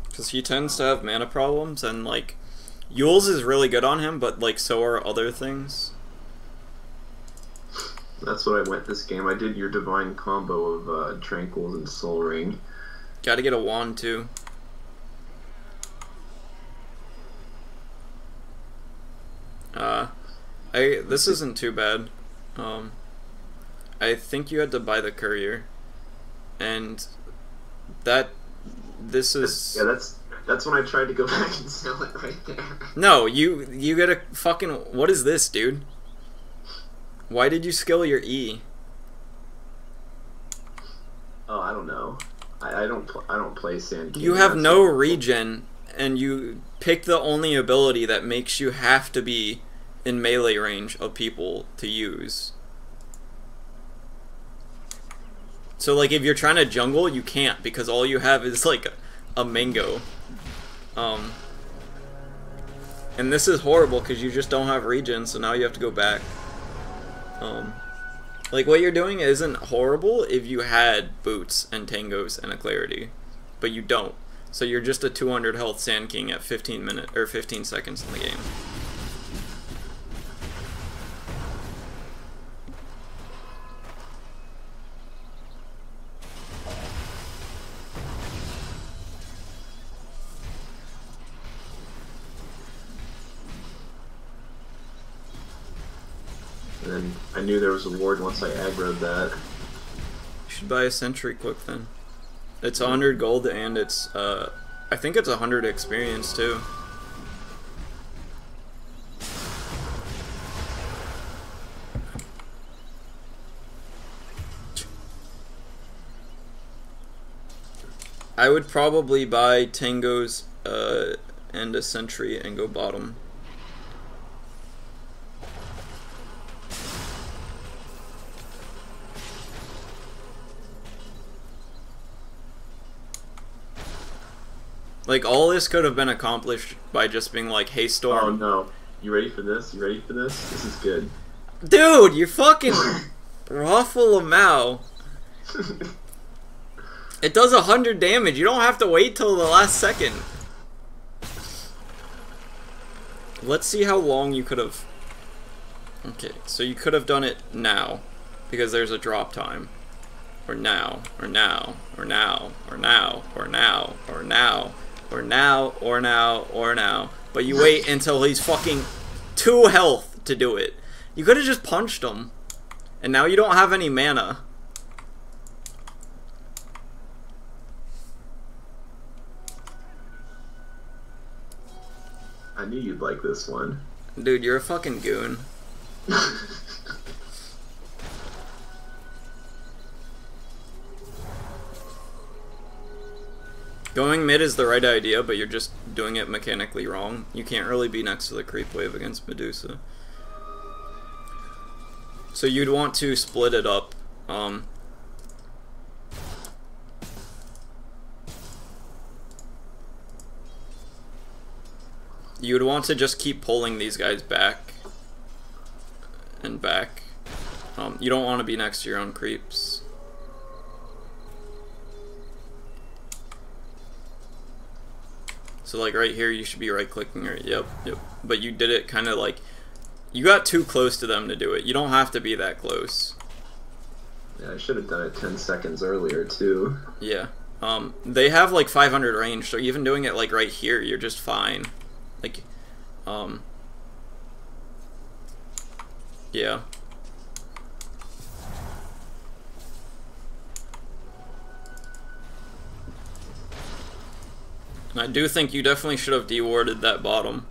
Because he tends to have mana problems, and, like, Yule's is really good on him, but, like, so are other things. That's what I went this game. I did your divine combo of Tranquils and Soul Ring. Gotta get a wand, too. This isn't too bad. I think you had to buy the courier. And this is... Yeah, that's when I tried to go back and sell it right there. No, you get a fucking... What is this, dude? Why did you skill your E? Oh, I don't know. I don't play Sand King. You have no regen, and you pick the only ability that makes you have to be in melee range of people to use. So, like, if you're trying to jungle, you can't, because all you have is, like, a mango. And this is horrible, because you just don't have regen, so now you have to go back. Like, what you're doing isn't horrible if you had boots and tangos and a clarity, but you don't. So you're just a 200 health Sand King at 15 seconds in the game. And then I knew there was a ward once I aggroed that. You should buy a sentry quick then. It's 100 gold and it's, I think it's 100 experience too. I would probably buy tangos and a sentry and go bottom. Like, all this could have been accomplished by just being like, hey, Oh Storm. no. You ready for this? You ready for this? This is good. Dude, you fucking ruffle a mouth. It does 100 damage. You don't have to wait till the last second. Let's see how long you could have... Okay, so you could have done it now, because there's a drop time. Or now, or now, or now, or now, or now, or now, or now, or now, or now. But you wait until he's fucking 2 health to do it. You could have just punched him. And now you don't have any mana. I knew you'd like this one. Dude, you're a fucking goon. Going mid is the right idea, but you're just doing it mechanically wrong. You can't really be next to the creep wave against Medusa. So you'd want to split it up. You would want to just keep pulling these guys back and back. You don't want to be next to your own creeps. So like right here, you should be right-clicking or yep. But you did it kind of like, you got too close to them to do it. You don't have to be that close. Yeah, I should have done it 10 seconds earlier too. Yeah. They have like 500 range, so even doing it like right here, you're just fine. Like, yeah. And I do think you definitely should have dewarded that bottom.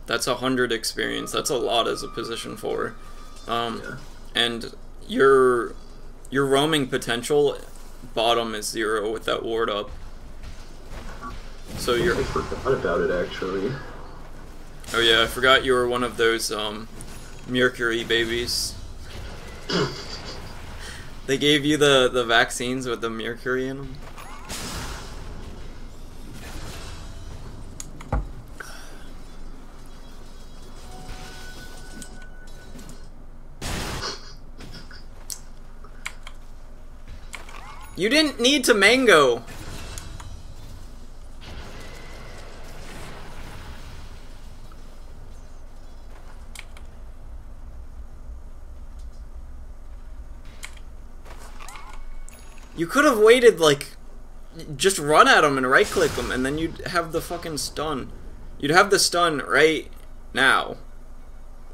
That's 100 experience. That's a lot as a position 4. Yeah. And your roaming potential bottom is 0 with that ward up. So you're... I forgot about it actually. Oh yeah, I forgot you were one of those Mercury babies. They gave you the vaccines with the mercury in them. You didn't need to mango. You could have waited, like, just run at him and right-click him, and then you'd have the fucking stun. You'd have the stun right now.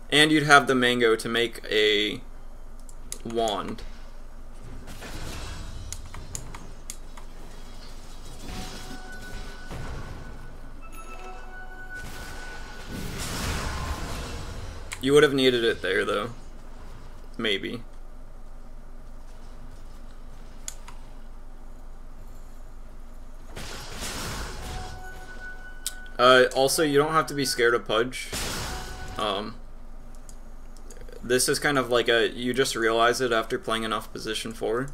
And you'd have the mango to make a wand. You would have needed it there, though. Maybe. Also, you don't have to be scared of Pudge. This is kind of like a, you just realize it after playing enough position 4.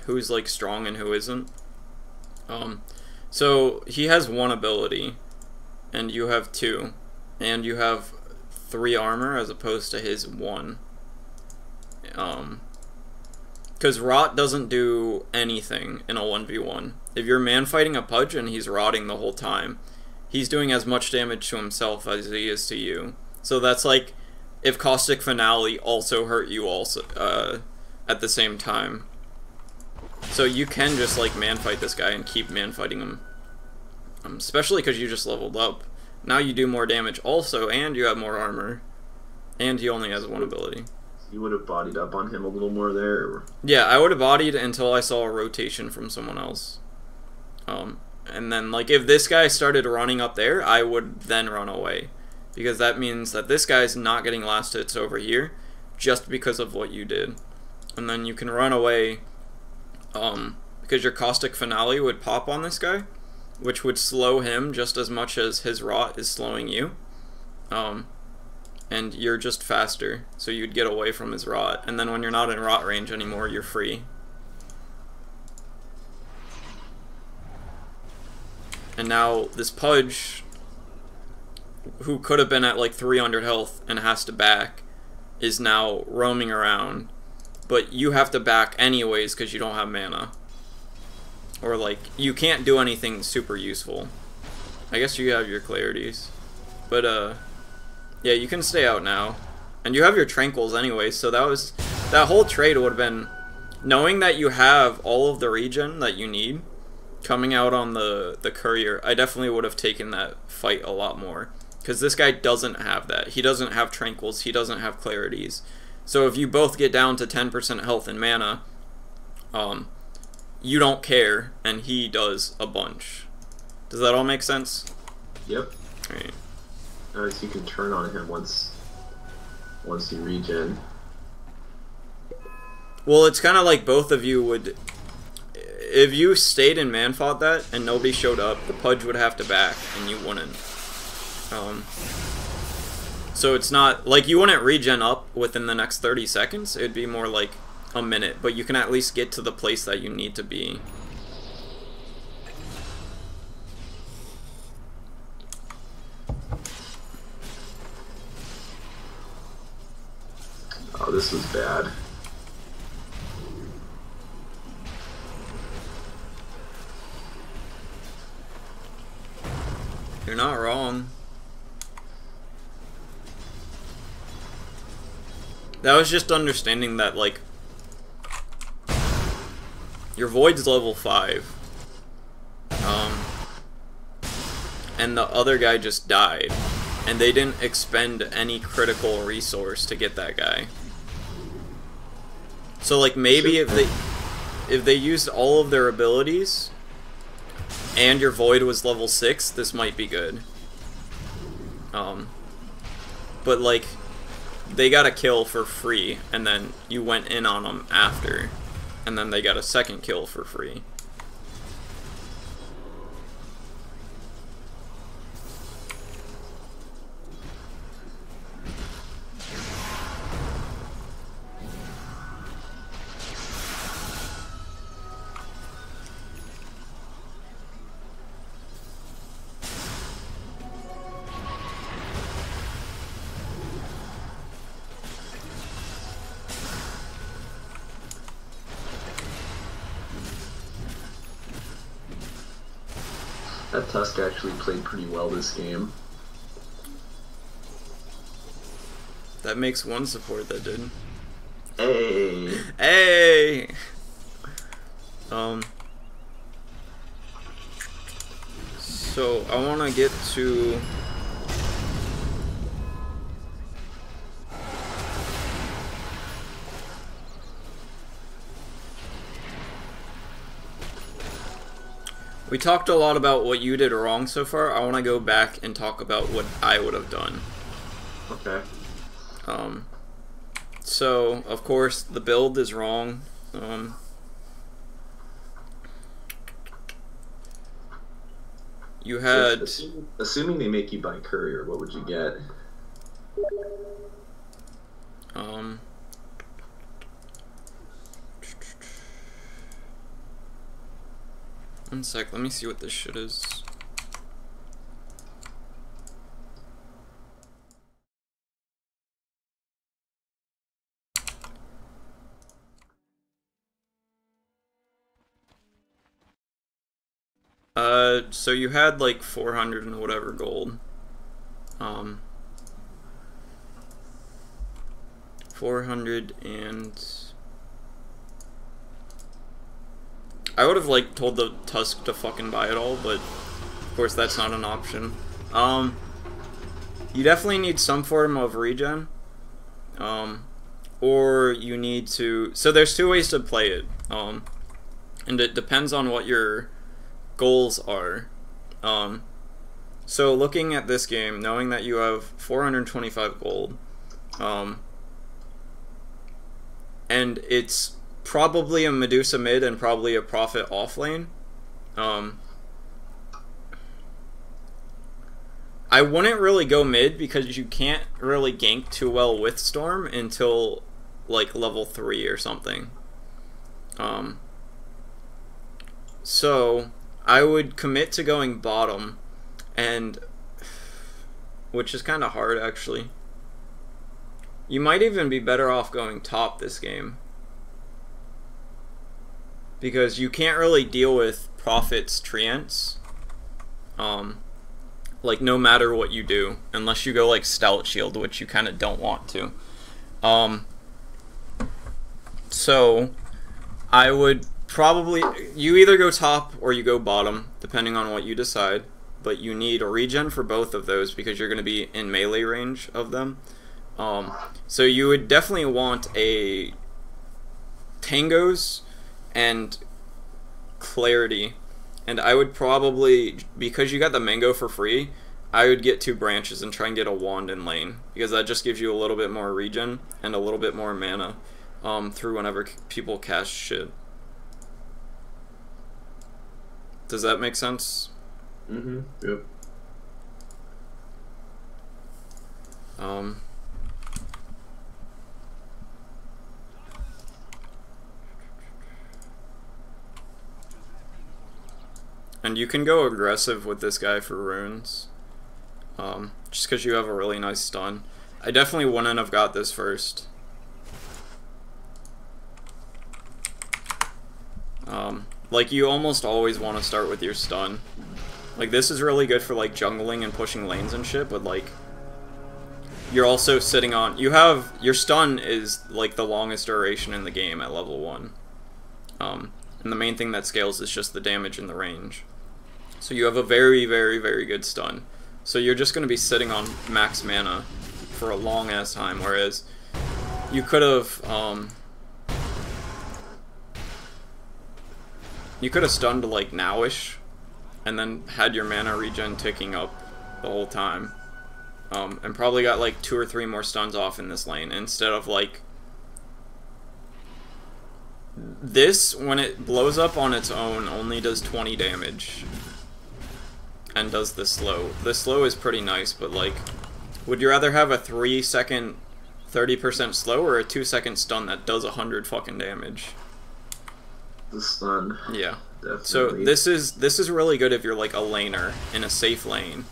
Who's like strong and who isn't. So he has 1 ability, and you have 2, and you have 3 armor as opposed to his 1. Because Rot doesn't do anything in a 1v1. If you're man fighting a Pudge and he's rotting the whole time, he's doing as much damage to himself as he is to you. So that's like if Caustic Finale also hurt you also at the same time. So you can just like man fight this guy and keep man fighting him. Especially because you just leveled up. Now you do more damage also, and you have more armor. And he only has 1 ability. You would have bodied up on him a little more there? Or... Yeah, I would have bodied until I saw a rotation from someone else. And then, like, if this guy started running up there, I would then run away. Because that means that this guy's not getting last hits over here, just because of what you did. And then you can run away, because your Caustic Finale would pop on this guy, which would slow him just as much as his Rot is slowing you. And you're just faster, so you'd get away from his Rot. And then when you're not in Rot range anymore, you're free. And now this Pudge, who could have been at like 300 health and has to back, is now roaming around. But you have to back anyways because you don't have mana. Or like, you can't do anything super useful. I guess you have your clarities. But yeah, you can stay out now. And you have your tranquils anyway, so that whole trade would have been, knowing that you have all of the regen that you need coming out on the courier, I definitely would have taken that fight a lot more. Because this guy doesn't have that. He doesn't have tranquils, he doesn't have clarities. So if you both get down to 10% health and mana, you don't care, and he does a bunch. Does that all make sense? Yep. Alright. Notice you can turn on him once you regen. Well, it's kind of like both of you would... If you stayed and man-fought that, and nobody showed up, the Pudge would have to back, and you wouldn't. So it's not... Like, you wouldn't regen up within the next 30 seconds. It would be more like a minute, but you can at least get to the place that you need to be. Oh, this is bad. You're not wrong. That was just understanding that, like, your Void's level 5. And the other guy just died. And they didn't expend any critical resource to get that guy. So, like, maybe if they used all of their abilities and your Void was level 6, this might be good. But, like, they got a kill for free, and then you went in on them after, and then they got a second kill for free. That Tusk actually played pretty well this game. That makes one support that did. Hey! Hey! So, I want to get to... We talked a lot about what you did wrong so far. I want to go back and talk about what I would have done. Okay. So, of course, the build is wrong. You had... Assuming they make you buy courier, what would you get? One sec, let me see what this shit is. So you had like 400 and whatever gold. 400 and... I would have like told the Tusk to fucking buy it all, but of course that's not an option. You definitely need some form of regen. Or you need to... So there's two ways to play it. And it depends on what your goals are. So looking at this game, knowing that you have 425 gold, and it's probably a Medusa mid and probably a Prophet off lane, I wouldn't really go mid because you can't really gank too well with Storm until like level 3 or something. So I would commit to going bottom, and which is kind of hard actually. You might even be better off going top this game, because you can't really deal with Prophet's Treants, like no matter what you do, unless you go like Stout Shield, which you kind of don't want to. So I would probably, you either go top or you go bottom, depending on what you decide, but you need a regen for both of those because you're going to be in melee range of them. So you would definitely want a Tangos and Clarity, and I would probably, because you got the mango for free, I would get 2 branches and try and get a wand in lane, because that just gives you a little bit more regen and a little bit more mana through whenever people cast shit. Does that make sense? Mm-hmm. Yep. And you can go aggressive with this guy for runes, just because you have a really nice stun. I definitely wouldn't have got this first. Like, you almost always want to start with your stun. Like, this is really good for, like, jungling and pushing lanes and shit, but, like, you're also sitting on... You have... Your stun is, like, the longest duration in the game at level 1. And the main thing that scales is just the damage and the range. So you have a very, very, very good stun. So you're just going to be sitting on max mana for a long-ass time, whereas you could have... You could have stunned to like nowish, and then had your mana regen ticking up the whole time, and probably got like 2 or 3 more stuns off in this lane instead of like this. When it blows up on its own, only does 20 damage and does the slow. The slow is pretty nice, but like, would you rather have a 3-second 30% slow or a 2-second stun that does 100 fucking damage? The stun. Yeah. Definitely. So this is really good if you're like a laner in a safe lane,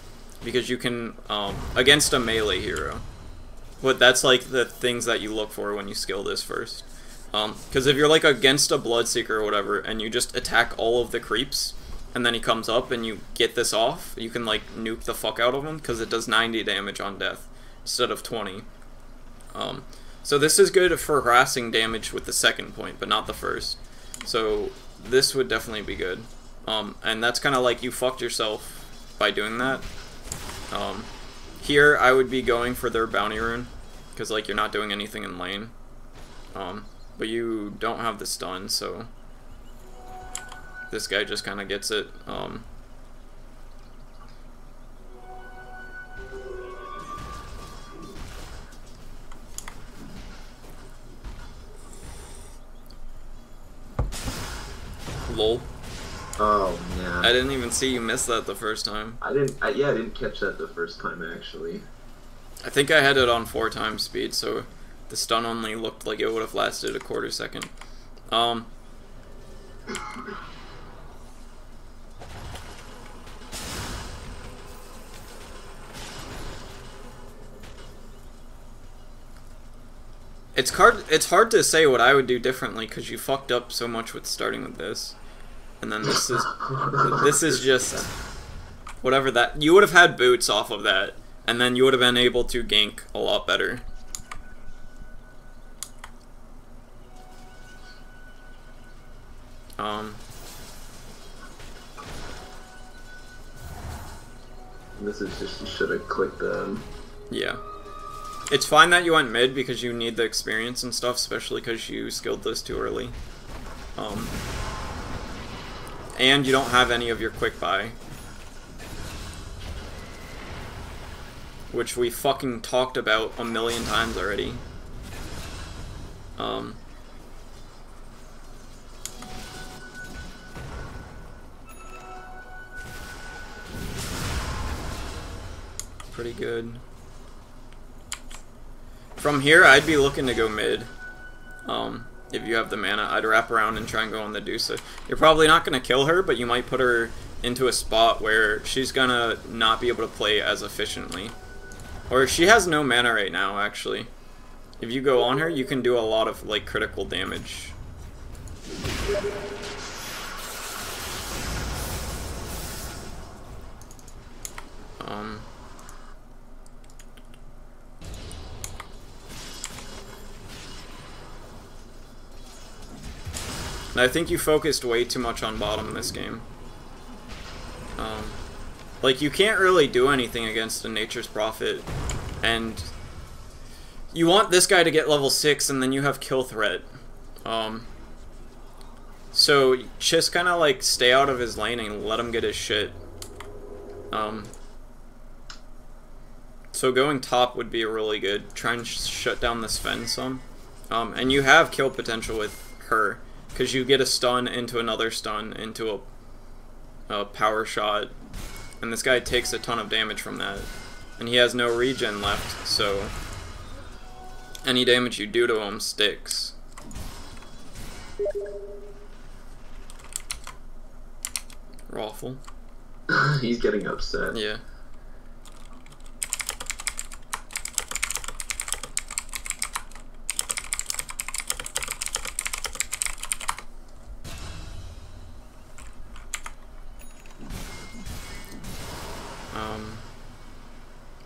because you can against a melee hero. But that's like the things that you look for when you skill this first. Because if you're like against a Bloodseeker or whatever, and you just attack all of the creeps, and then he comes up and you get this off, you can like nuke the fuck out of him, because it does 90 damage on death instead of 20. So this is good for harassing damage with the second point, but not the first. So this would definitely be good. And that's kind of like you fucked yourself by doing that. Here I would be going for their bounty rune, because like you're not doing anything in lane. But you don't have the stun, so this guy just kind of gets it. Lol. Oh man. I didn't even see you miss that the first time. I didn't catch that the first time actually. I think I had it on 4 times speed, so the stun only looked like it would have lasted a quarter second. It's hard to say what I would do differently, because you fucked up so much with starting with this. And then this is just whatever that you would have had boots off of that, and then you would have been able to gank a lot better. This is just, you should have clicked them. Yeah. It's fine that you went mid because you need the experience and stuff, especially because you skilled this too early. And you don't have any of your quick buy, which we fucking talked about a million times already. Pretty good. From here, I'd be looking to go mid. if you have the mana. I'd wrap around and try and go on the Dusa. You're probably not going to kill her, but you might put her into a spot where she's going to not be able to play as efficiently. Or she has no mana right now, actually. If you go on her, you can do a lot of, like, critical damage. And I think you focused way too much on bottom this game. Like, you can't really do anything against a Nature's Prophet, and you want this guy to get level 6, and then you have kill threat. So just kind of like stay out of his lane and let him get his shit. So going top would be really good. Try and shut down this Sven some. And you have kill potential with her, because you get a stun into another stun into a power shot, and this guy takes a ton of damage from that, and he has no regen left, so any damage you do to him sticks. Rawful. He's getting upset. Yeah.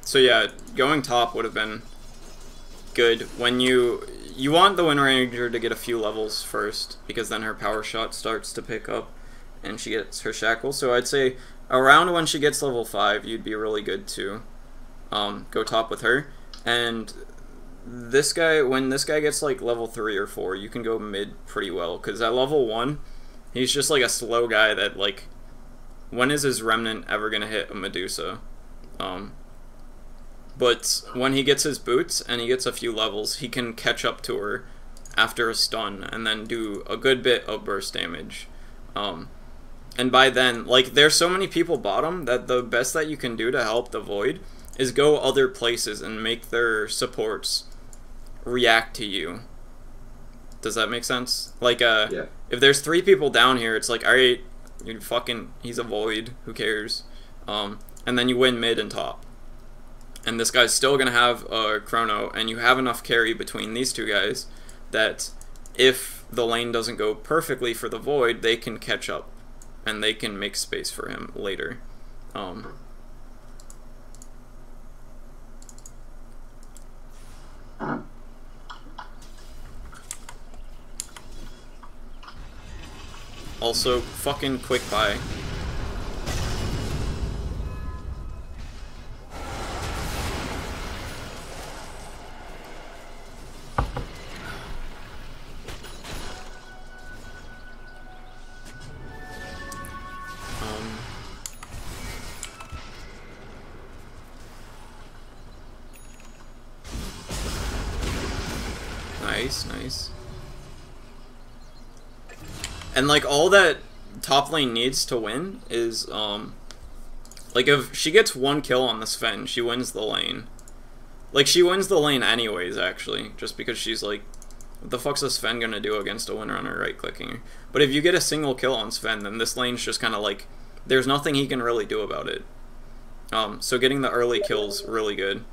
So yeah, going top would have been good. When you want the Wind Ranger to get a few levels first, because then her power shot starts to pick up and she gets her shackle. So I'd say around when she gets level 5, you'd be really good to go top with her. And this guy, when this guy gets like level 3 or 4, you can go mid pretty well, because at level 1, he's just like a slow guy that, like, when is his Remnant ever gonna hit a Medusa? But when he gets his boots and he gets a few levels, he can catch up to her after a stun and then do a good bit of burst damage. And by then, like, there's so many people bottom that the best that you can do to help the Void is go other places and make their supports react to you. Does that make sense? Like, yeah. If there's 3 people down here, it's like, alright, you fucking, he's a Void, who cares? And then you win mid and top. And this guy's still going to have a Chrono, and you have enough carry between these two guys that if the lane doesn't go perfectly for the Void, they can catch up, and they can make space for him later. Also, fucking quick buy. Nice. And like all that top lane needs to win is like if she gets 1 kill on the Sven, she wins the lane. Like she wins the lane anyways, actually, just because she's like, what the fuck's a Sven gonna do against a Windrunner right clicking her? But if you get a single kill on Sven, then this lane's just kind of like, there's nothing he can really do about it. So getting the early kills really good.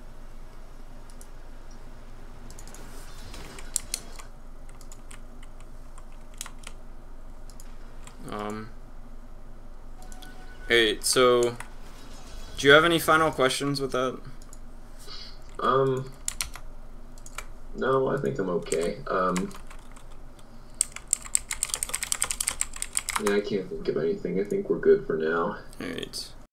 Alright, so do you have any final questions with that? No, I think I'm okay. Yeah, I can't think of anything. I think we're good for now. Alright.